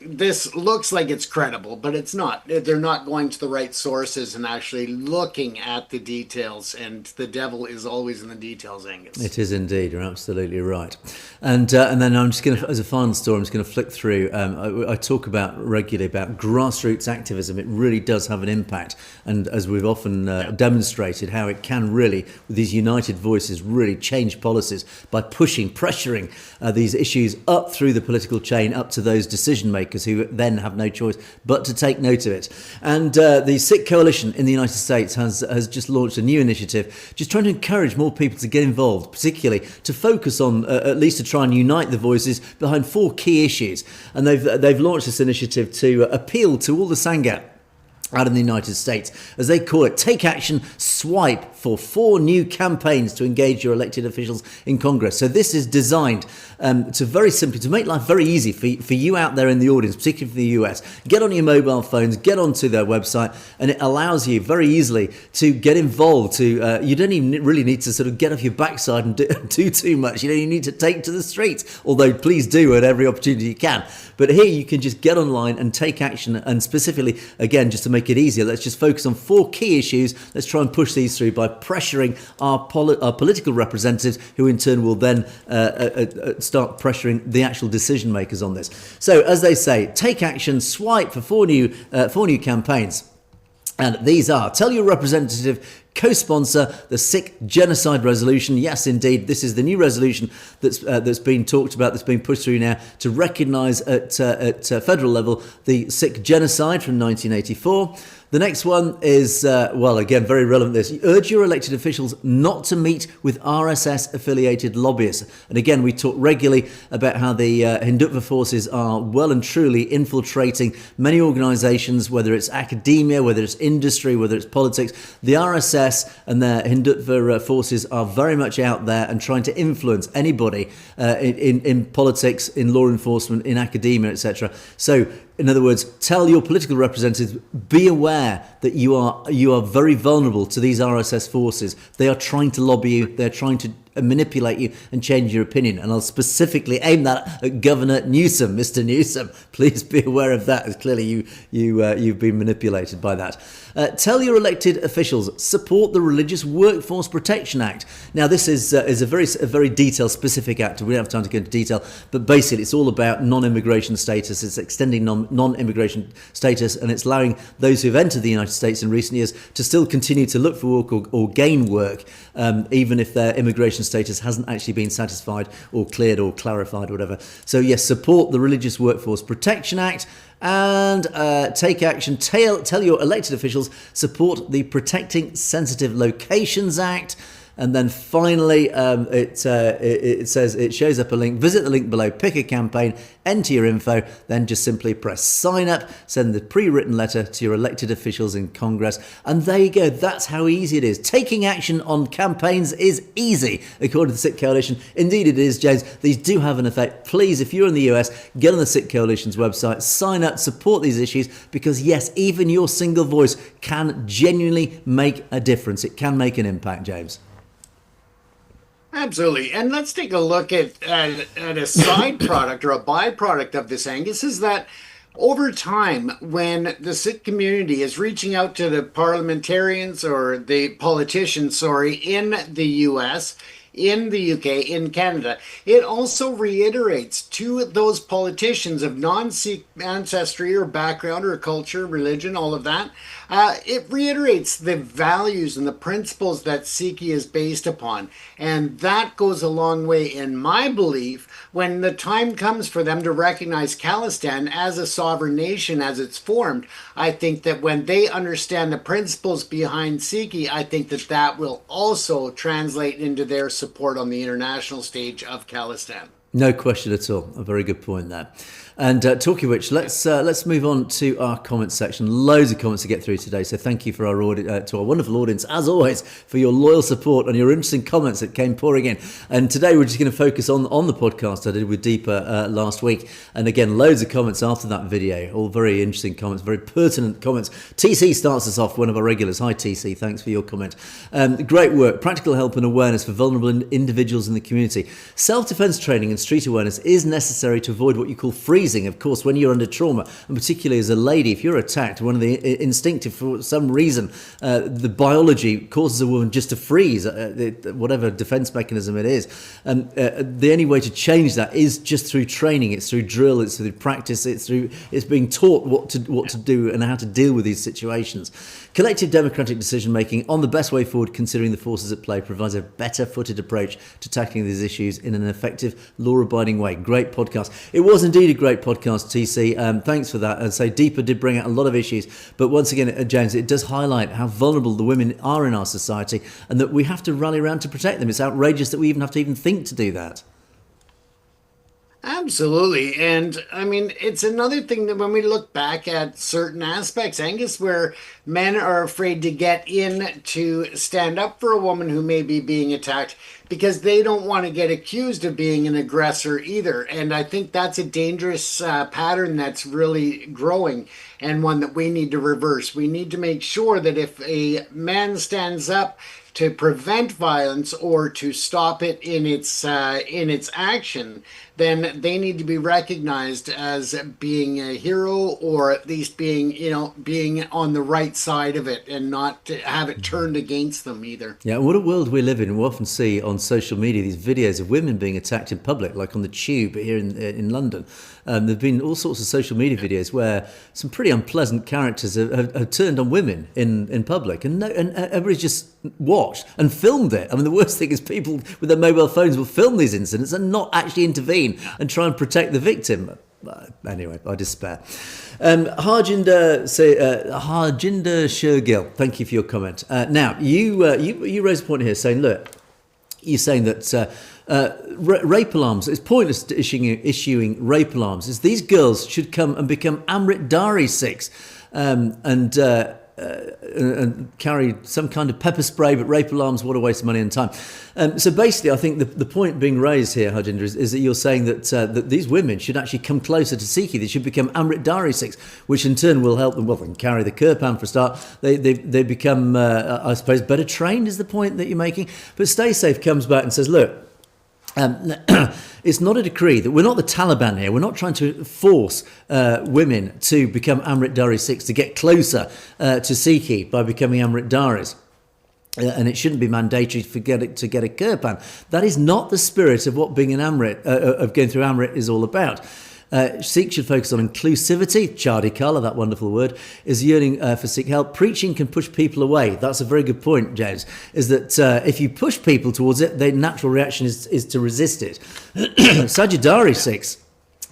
this looks like it's credible, but it's not. They're not going to the right sources and actually looking at the details, and the devil is always in the details, Angus. It is indeed. You're absolutely right. And then I'm just going to, as a final story, I'm just going to flick through. I talk regularly about grassroots activism. It really does have an impact, and as we've often demonstrated, how it can really, with these united voices, really change policies by pressuring these issues up through the political chain, up to those decision makers policymakers who then have no choice but to take note of it. And the Sikh Coalition in the United States has just launched a new initiative, just trying to encourage more people to get involved, particularly to focus on, at least to try and unite the voices behind 4 key issues. And they've launched this initiative to appeal to all the Sangha out in the United States, as they call it, take action, swipe for 4 new campaigns to engage your elected officials in Congress. So this is designed to very simply, to make life very easy for you out there in the audience, particularly for the US. Get on your mobile phones, get onto their website, and it allows you very easily to get involved. You don't even really need to sort of get off your backside and do too much. You need to take to the streets, although please do at every opportunity you can. But here you can just get online and take action, and specifically, again, just to make it easier, let's just focus on 4 key issues. Let's try and push these through by pressuring our political representatives, who in turn will then start pressuring the actual decision makers on this. So, as they say, take action, swipe for 4 new campaigns. And these are: tell your representative, co-sponsor the Sikh genocide resolution. Yes, indeed, this is the new resolution that's been talked about, that's been pushed through now to recognise at federal level the Sikh genocide from 1984. The next one is, again, very relevant this. Urge your elected officials not to meet with RSS-affiliated lobbyists. And again, we talk regularly about how the Hindutva forces are well and truly infiltrating many organisations, whether it's academia, whether it's industry, whether it's politics. The RSS and their Hindutva forces are very much out there and trying to influence anybody in politics, in law enforcement, in academia, etc. So, in other words, tell your political representatives, be aware that you are very vulnerable to these RSS forces. They are trying to lobby you. They're trying to manipulate you and change your opinion. And I'll specifically aim that at Governor Newsom, Mr. Newsom. Please be aware of that, as clearly you've been manipulated by that. Tell your elected officials, support the Religious Workforce Protection Act. Now, this is a very detailed, specific act. We don't have time to go into detail, but basically it's all about non-immigration status. It's extending non-immigration status, and it's allowing those who've entered the United States in recent years to still continue to look for work or gain work, even if their immigration status hasn't actually been satisfied or cleared or clarified or whatever. So yes, support the Religious Workforce Protection Act. And take action. Tell your elected officials, support the Protecting Sensitive Locations Act. And then finally, it says, it shows up a link. Visit the link below, pick a campaign, enter your info, then just simply press sign up, send the pre-written letter to your elected officials in Congress. And there you go. That's how easy it is. Taking action on campaigns is easy, according to the Sikh Coalition. Indeed it is, James. These do have an effect. Please, if you're in the US, get on the Sikh Coalition's website, sign up, support these issues, because yes, even your single voice can genuinely make a difference. It can make an impact, James. Absolutely. And let's take a look at a side product or a byproduct of this, Angus, is that over time, when the Sikh community is reaching out to the parliamentarians or the politicians, in the US, in the UK, in Canada, it also reiterates to those politicians of non-Sikh ancestry or background or culture, religion, all of that, it reiterates the values and the principles that Sikhi is based upon. And that goes a long way, in my belief, when the time comes for them to recognize Khalistan as a sovereign nation as it's formed. I think that when they understand the principles behind Sikhi, I think that that will also translate into their support on the international stage of Khalistan. No question at all. A very good point there. And talking of which, let's move on to our comments section. Loads of comments to get through today. So thank you for to our wonderful audience, as always, for your loyal support and your interesting comments that came pouring in. And today we're just going to focus on the podcast I did with Deepa last week. And again, loads of comments after that video. All very interesting comments, very pertinent comments. TC starts us off, one of our regulars. Hi TC, thanks for your comment. Great work. Practical help and awareness for vulnerable individuals in the community. Self-defense training and street awareness is necessary to avoid what you call freezing. Of course, when you're under trauma, and particularly as a lady, if you're attacked, one of the instinctive, for some reason, the biology causes a woman just to freeze, whatever defense mechanism it is. And the only way to change that is just through training. It's through drill, it's through practice, it's being taught what to do and how to deal with these situations. Collective democratic decision making on the best way forward, considering the forces at play, provides a better footed approach to tackling these issues in an effective, law abiding way. Great podcast. It was indeed a great great podcast, TC. Thanks for that. And say Deeper did bring out a lot of issues, but once again, James, it does highlight how vulnerable the women are in our society, and that we have to rally around to protect them. It's outrageous that we even have to even think to do that. Absolutely. And I mean, it's another thing that when we look back at certain aspects, Angus, where men are afraid to get in to stand up for a woman who may be being attacked because they don't want to get accused of being an aggressor either. And I think that's a dangerous pattern that's really growing, and one that we need to reverse. We need to make sure that if a man stands up to prevent violence or to stop it in its action, then they need to be recognized as being a hero, or at least being on the right side of it, and not to have it turned against them either. Yeah, what a world we live in. We often see on social media these videos of women being attacked in public, like on the tube here in London. There've been all sorts of social media videos where some pretty unpleasant characters have turned on women in public, and everybody's just watched and filmed it. I mean, the worst thing is people with their mobile phones will film these incidents and not actually intervene and try and protect the victim. Anyway, I despair. Harjinder Shergill, thank you for your comment. Now, you raised a point here saying, look, you're saying that rape alarms, it's pointless to issuing rape alarms, is these girls should come and become Amrit Dari Sikhs and carry some kind of pepper spray, but rape alarms, what a waste of money and time. So basically, I think the point being raised here, Harjinder, is that you're saying that these women should actually come closer to Sikhi. They should become Amrit Dari Sikhs, which in turn will help them. Well, they can carry the kirpan for a start. They become, I suppose, better trained is the point that you're making. But Stay Safe comes back and says, look, it's not a decree, that we're not the Taliban here. We're not trying to force women to become Amrit Dari Sikhs, to get closer to Sikhi by becoming Amrit Daris. And it shouldn't be mandatory to get a kirpan. That is not the spirit of what being an Amrit, of going through Amrit, is all about. Sikhs should focus on inclusivity. Chardi Kala, that wonderful word, is yearning for Sikh help. Preaching can push people away. That's a very good point, James, is that if you push people towards it, their natural reaction is to resist it. Sahajdari Sikhs,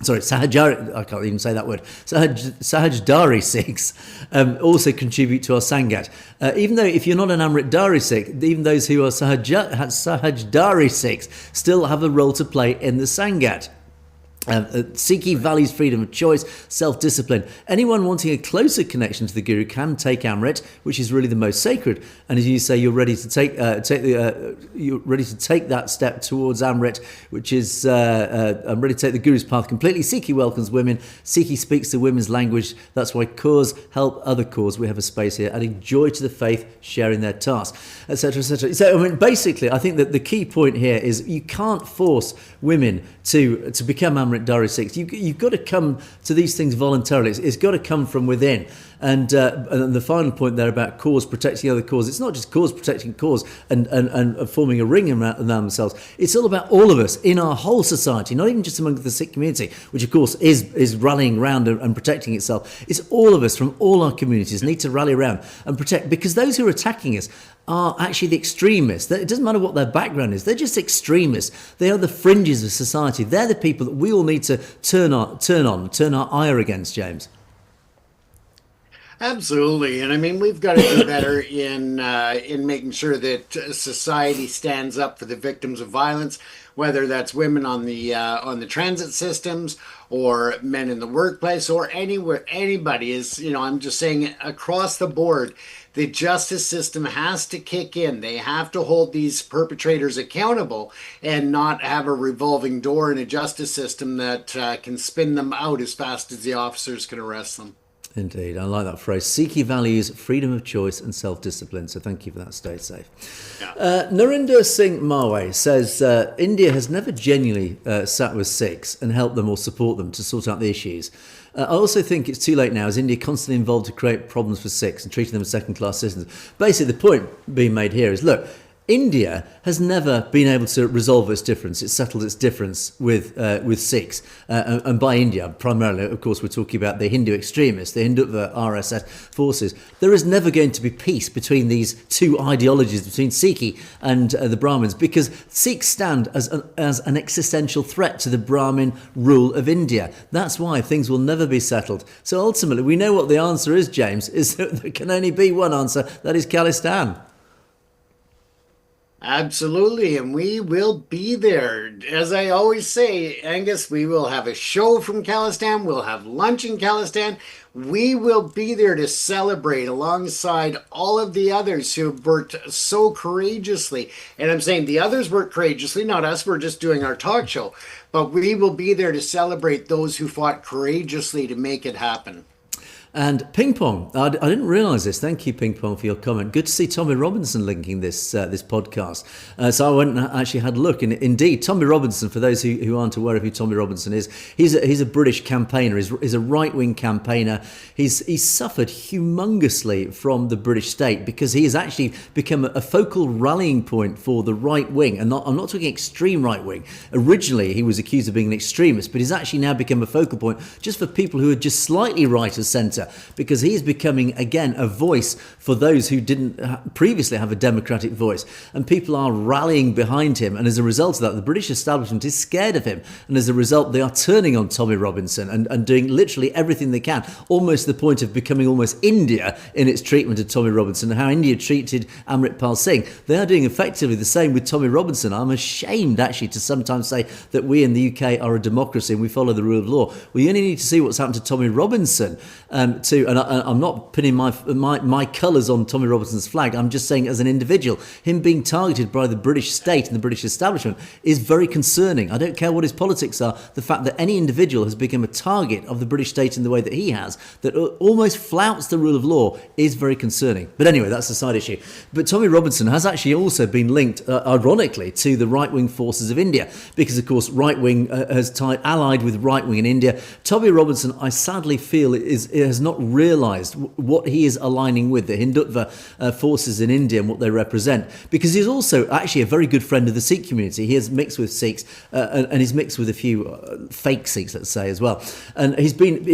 Sahajari, I can't even say that word, Sahajdari Sikhs also contribute to our Sangat. Even though if you're not an Amrit Dari Sikh, even those who are Sahajdari Sikhs still have a role to play in the Sangat. Sikhi values freedom of choice, self-discipline. Anyone wanting a closer connection to the Guru can take Amrit, which is really the most sacred. And as you say, you're ready to take that step towards Amrit, which is I'm ready to take the Guru's path completely. Sikhi welcomes women. Sikhi speaks the women's language. That's why cause help other cause. We have a space here, adding joy to the faith, sharing their tasks, etc., etc. So, I mean, basically, I think that the key point here is you can't force women to become Amrit Dari Sikhs. You've got to come to these things voluntarily. It's got to come from within. And the final point there about cause protecting other cause, it's not just cause protecting cause and forming a ring around themselves. It's all about all of us in our whole society, not even just among the Sikh community, which of course is rallying around and protecting itself. It's all of us from all our communities need to rally around and protect, because those who are attacking us are actually the extremists. It doesn't matter what their background is. They're just extremists. They are the fringes of society. They're the people that we all need to turn our ire against, James. Absolutely, and I mean we've got to do better in making sure that society stands up for the victims of violence, whether that's women on the transit systems or men in the workplace or anywhere. Anybody is, I'm just saying across the board. The justice system has to kick in. They have to hold these perpetrators accountable and not have a revolving door in a justice system that can spin them out as fast as the officers can arrest them. Indeed, I like that phrase. Sikhi values freedom of choice and self-discipline. So thank you for that. Stay safe. Yeah. Narinder Singh Marway says India has never genuinely sat with Sikhs and helped them or support them to sort out the issues. I also think it's too late now, as India constantly involved to create problems for Sikhs and treating them as second-class citizens. Basically, the point being made here is, look, India has never been able to resolve its difference. It's settled its difference with Sikhs. And by India, primarily, of course, we're talking about the Hindu extremists, the Hindutva RSS forces. There is never going to be peace between these two ideologies, between Sikhi and the Brahmins, because Sikhs stand as an existential threat to the Brahmin rule of India. That's why things will never be settled. So ultimately, we know what the answer is, James, is that there can only be one answer, that is Khalistan. Absolutely, and we will be there. As I always say, Angus, we will have a show from Khalistan. We'll have lunch in Khalistan. We will be there to celebrate alongside all of the others who have worked so courageously. And I'm saying the others work courageously, not us. We're just doing our talk show. But we will be there to celebrate those who fought courageously to make it happen. And Ping Pong, I didn't realise this. Thank you, Ping Pong, for your comment. Good to see Tommy Robinson linking this podcast. So I went and actually had a look. And indeed, Tommy Robinson, for those who aren't aware of who Tommy Robinson is, he's a British campaigner. He's a right-wing campaigner. He's suffered humongously from the British state because he has actually become a focal rallying point for the right wing. And I'm not talking extreme right wing. Originally, he was accused of being an extremist, but he's actually now become a focal point just for people who are just slightly right of centre, because he is becoming, again, a voice for those who didn't previously have a democratic voice. And people are rallying behind him. And as a result of that, the British establishment is scared of him. And as a result, they are turning on Tommy Robinson and doing literally everything they can, almost to the point of becoming almost India in its treatment of Tommy Robinson, and how India treated Amritpal Singh. They are doing effectively the same with Tommy Robinson. I'm ashamed, actually, to sometimes say that we in the UK are a democracy and we follow the rule of law. We only need to see what's happened to Tommy Robinson and I'm not pinning my colours on Tommy Robinson's flag. I'm just saying, as an individual, him being targeted by the British state and the British establishment is very concerning. I don't care what his politics are. The fact that any individual has become a target of the British state in the way that he has, that almost flouts the rule of law, is very concerning. But anyway, that's a side issue. But Tommy Robinson has actually also been linked, ironically, to the right-wing forces of India, because, of course, right-wing has allied with right-wing in India. Tommy Robinson, I sadly feel, has not realised what he is aligning with, the Hindutva forces in India and what they represent, because he's also actually a very good friend of the Sikh community. He is mixed with Sikhs and he's mixed with a few fake Sikhs, let's say, as well. And he's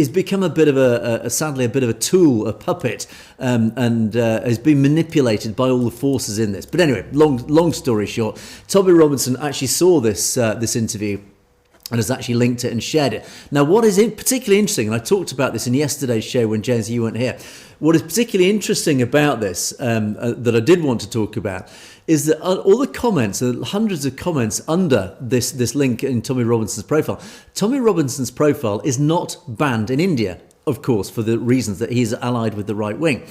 become a bit of sadly a bit of a tool, a puppet, and has been manipulated by all the forces in this. But anyway, long story short, Tommy Robinson actually saw this interview and has actually linked it and shared it. Now, what is particularly interesting, and I talked about this in yesterday's show when James, you weren't here, what is particularly interesting about this, that I did want to talk about, is that all the comments, hundreds of comments under this link in Tommy Robinson's profile is not banned in India, of course, for the reasons that he's allied with the right wing.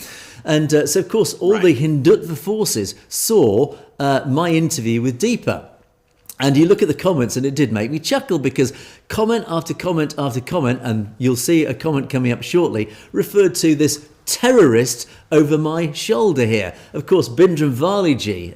And so, of course, all the Hindutva forces saw my interview with Deepa. And you look at the comments, and it did make me chuckle, because comment after comment after comment, and you'll see a comment coming up shortly, referred to this terrorist over my shoulder here. Of course, Bindran Valiji,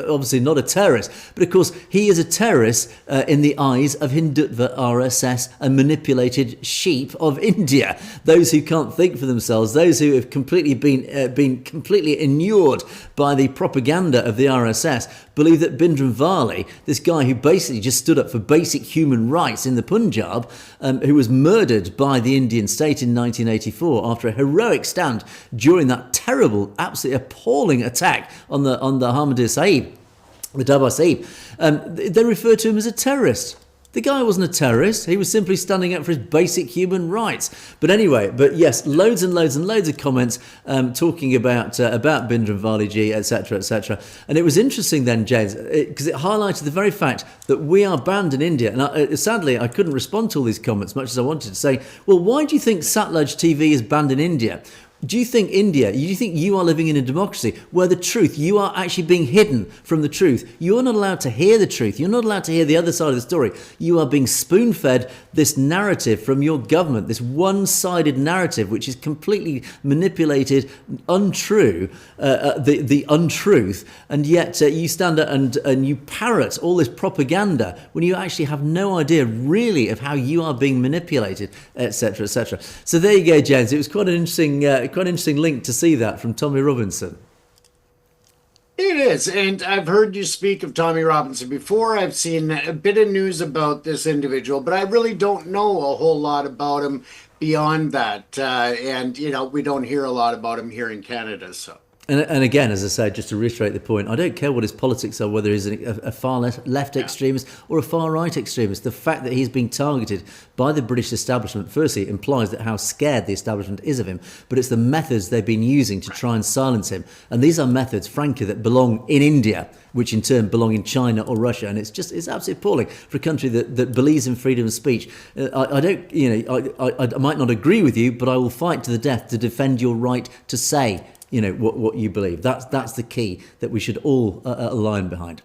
obviously not a terrorist, but of course he is a terrorist in the eyes of Hindutva RSS and manipulated sheep of India. Those who can't think for themselves, those who have completely been completely inured by the propaganda of the RSS, believe that Bindran Vali, this guy who basically just stood up for basic human rights in the Punjab, who was murdered by the Indian state in 1984 after a heroic stand during that terrible, absolutely appalling attack on the Harmandir Sahib, the Darbar Sahib. They referred to him as a terrorist. The guy wasn't a terrorist. He was simply standing up for his basic human rights. But anyway, yes, loads and loads and loads of comments talking about Bindran Valiji, etc., etc. And it was interesting then, James, because it highlighted the very fact that we are banned in India. And sadly, I couldn't respond to all these comments, much as I wanted to say, well, why do you think Satluj TV is banned in India? Do you think you are living in a democracy where the truth, you are actually being hidden from the truth? You're not allowed to hear the truth. You're not allowed to hear the other side of the story. You are being spoon-fed this narrative from your government, this one-sided narrative, which is completely manipulated, untrue, the untruth, and yet you stand up and you parrot all this propaganda when you actually have no idea really of how you are being manipulated, etc., etc. So there you go, James. It was quite an interesting link to see that from Tommy Robinson. It is, and I've heard you speak of Tommy Robinson before. I've seen a bit of news about this individual, but I really don't know a whole lot about him beyond that. And we don't hear a lot about him here in Canada. So, And again, as I say, just to reiterate the point, I don't care what his politics are, whether he's a far left extremist or a far right extremist. The fact that he's being targeted by the British establishment, firstly, implies that how scared the establishment is of him, but it's the methods they've been using to try and silence him. And these are methods, frankly, that belong in India, which in turn belong in China or Russia. And it's absolutely appalling for a country that believes in freedom of speech. I don't, I might not agree with you, but I will fight to the death to defend your right to say what you believe. That's the key that we should all align behind.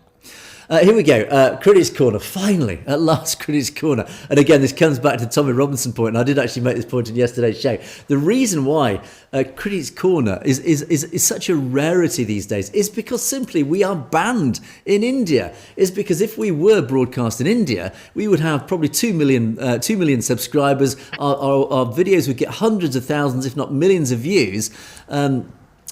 Here we go. Critics Corner. Finally, at last, Critics Corner. And again, this comes back to the Tommy Robinson point, and I did actually make this point in yesterday's show. The reason why Critics Corner is such a rarity these days is because simply we are banned in India. Is because if we were broadcast in India, we would have probably 2 million subscribers. Our videos would get hundreds of thousands, if not millions of views.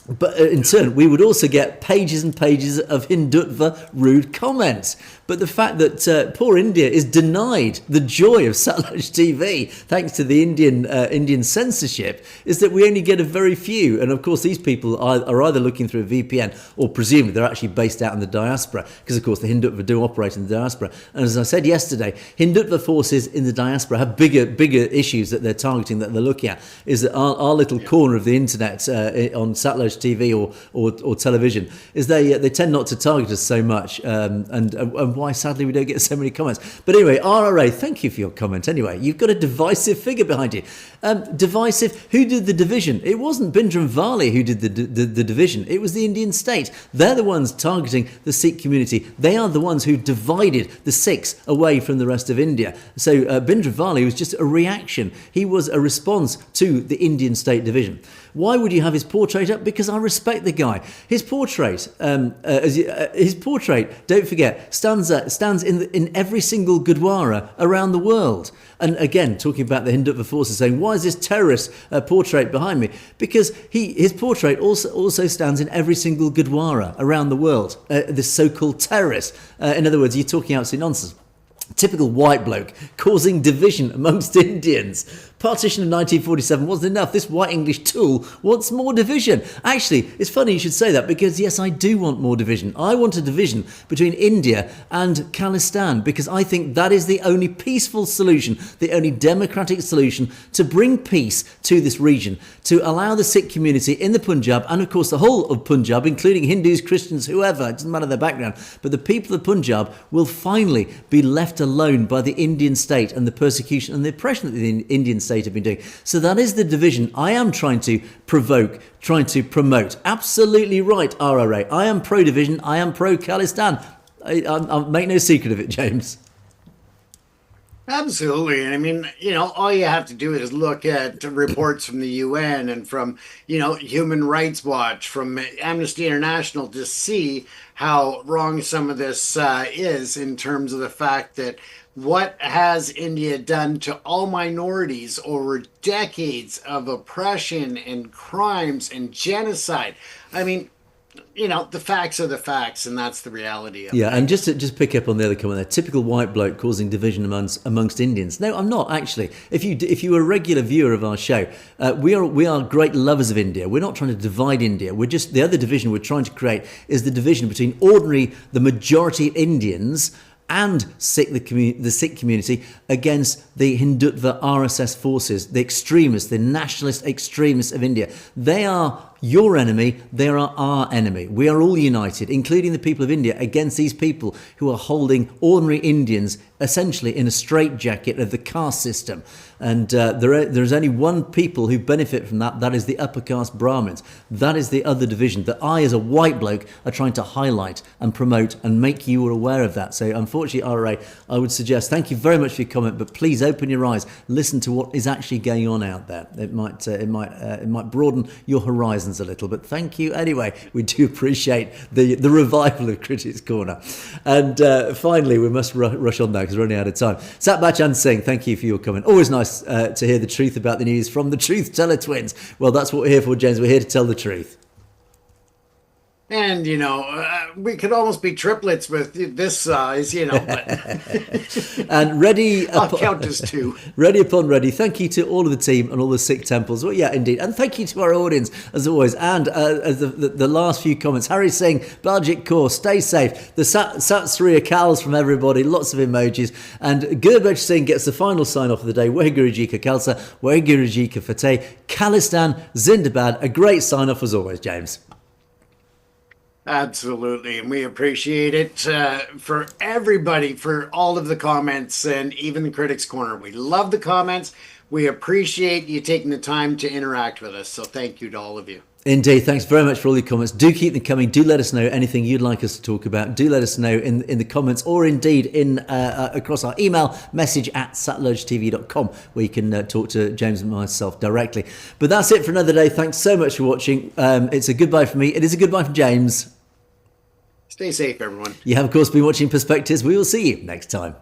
But in turn, we would also get pages and pages of Hindutva rude comments. But the fact that poor India is denied the joy of satellite TV, thanks to the Indian censorship, is that we only get a very few. And of course, these people are either looking through a VPN or presumably they're actually based out in the diaspora, because of course the Hindutva do operate in the diaspora. And as I said yesterday, Hindutva forces in the diaspora have bigger issues that they're targeting, that they're looking at. Is that our little corner of the internet on satellite TV or television, is they tend not to target us so much, and why sadly we don't get so many comments. But anyway, RRA, thank you for your comment. Anyway, you've got a divisive figure behind you. Divisive. Who did the division? It wasn't Bhindranwale who did the division. It was the Indian state. They're the ones targeting the Sikh community. They are the ones who divided the Sikhs away from the rest of India. So Bhindranwale was just a reaction. He was a response to the Indian state division. Why would you have his portrait up? Because I respect the guy. His portrait, don't forget, stands in every single Gurdwara around the world. And again, talking about the Hindutva forces, saying, why is this terrorist portrait behind me? Because his portrait also stands in every single Gurdwara around the world, this so-called terrorist. In other words, you're talking absolute nonsense. Typical white bloke causing division amongst Indians. Partition of 1947 wasn't enough. This white English tool wants more division. Actually, it's funny you should say that, because yes, I do want more division. I want a division between India and Khalistan, because I think that is the only peaceful solution, the only democratic solution to bring peace to this region, to allow the Sikh community in the Punjab, and of course the whole of Punjab, including Hindus, Christians, whoever, it doesn't matter their background, but the people of Punjab will finally be left alone by the Indian state and the persecution and the oppression that the Indian state have been doing. So that is the division I am trying to provoke, trying to promote. Absolutely right, RRA. I am pro-division. I am pro-Khalistan. I'll make no secret of it, James. Absolutely. And I mean, all you have to do is look at reports from the UN and from, Human Rights Watch, from Amnesty International, to see how wrong some of this is, in terms of the fact that what has India done to all minorities over decades of oppression and crimes and genocide. I mean, the facts are the facts, and that's the reality of it. And just to pick up on the other comment there, typical white bloke causing division amongst Indians. No, I'm not actually. If you are a regular viewer of our show, we are great lovers of India. We're not trying to divide India. We're just, the other division we're trying to create is the division between the majority of Indians and the Sikh community against the Hindutva RSS forces, the extremists, the nationalist extremists of India. They are your enemy, they are our enemy. We are all united, including the people of India, against these people who are holding ordinary Indians essentially in a straitjacket of the caste system. And there's only one people who benefit from that. That is the upper caste Brahmins. That is the other division that I, as a white bloke, are trying to highlight and promote and make you aware of that. So unfortunately, RRA, I would suggest, thank you very much for your comment, but please open your eyes, listen to what is actually going on out there. It might broaden your horizons a little, but thank you anyway. We do appreciate the revival of Critics Corner. And finally, we must rush on now because we're running out of time. Satbachan Singh, thank you for your comment. Always nice to hear the truth about the news from the Truth Teller twins. Well, that's what we're here for, James. We're here to tell the truth. And, we could almost be triplets with this size, but And ready I'll count as two. ready upon ready. Thank you to all of the team and all the Sikh temples. Well, yeah, indeed. And thank you to our audience, as always. And as the last few comments, Harry saying, Bajik Kaur, stay safe. The Sat Sri Akals from everybody, lots of emojis. And Gurbaj Singh gets the final sign off of the day. Waheguru Ji Ka Khalsa, Waheguru Ji Ka Fateh. Khalistan Zindabad. A great sign off as always, James. Absolutely. And we appreciate it for everybody, for all of the comments and even the Critics Corner. We love the comments. We appreciate you taking the time to interact with us. So thank you to all of you. Indeed. Thanks very much for all your comments. Do keep them coming. Do let us know anything you'd like us to talk about. Do let us know in the comments, or indeed in across our email message at satlugetv.com, where you can talk to James and myself directly. But that's it for another day. Thanks so much for watching. It's a goodbye from me. It is a goodbye from James. Stay safe, everyone. You have, of course, been watching Perspectives. We will see you next time.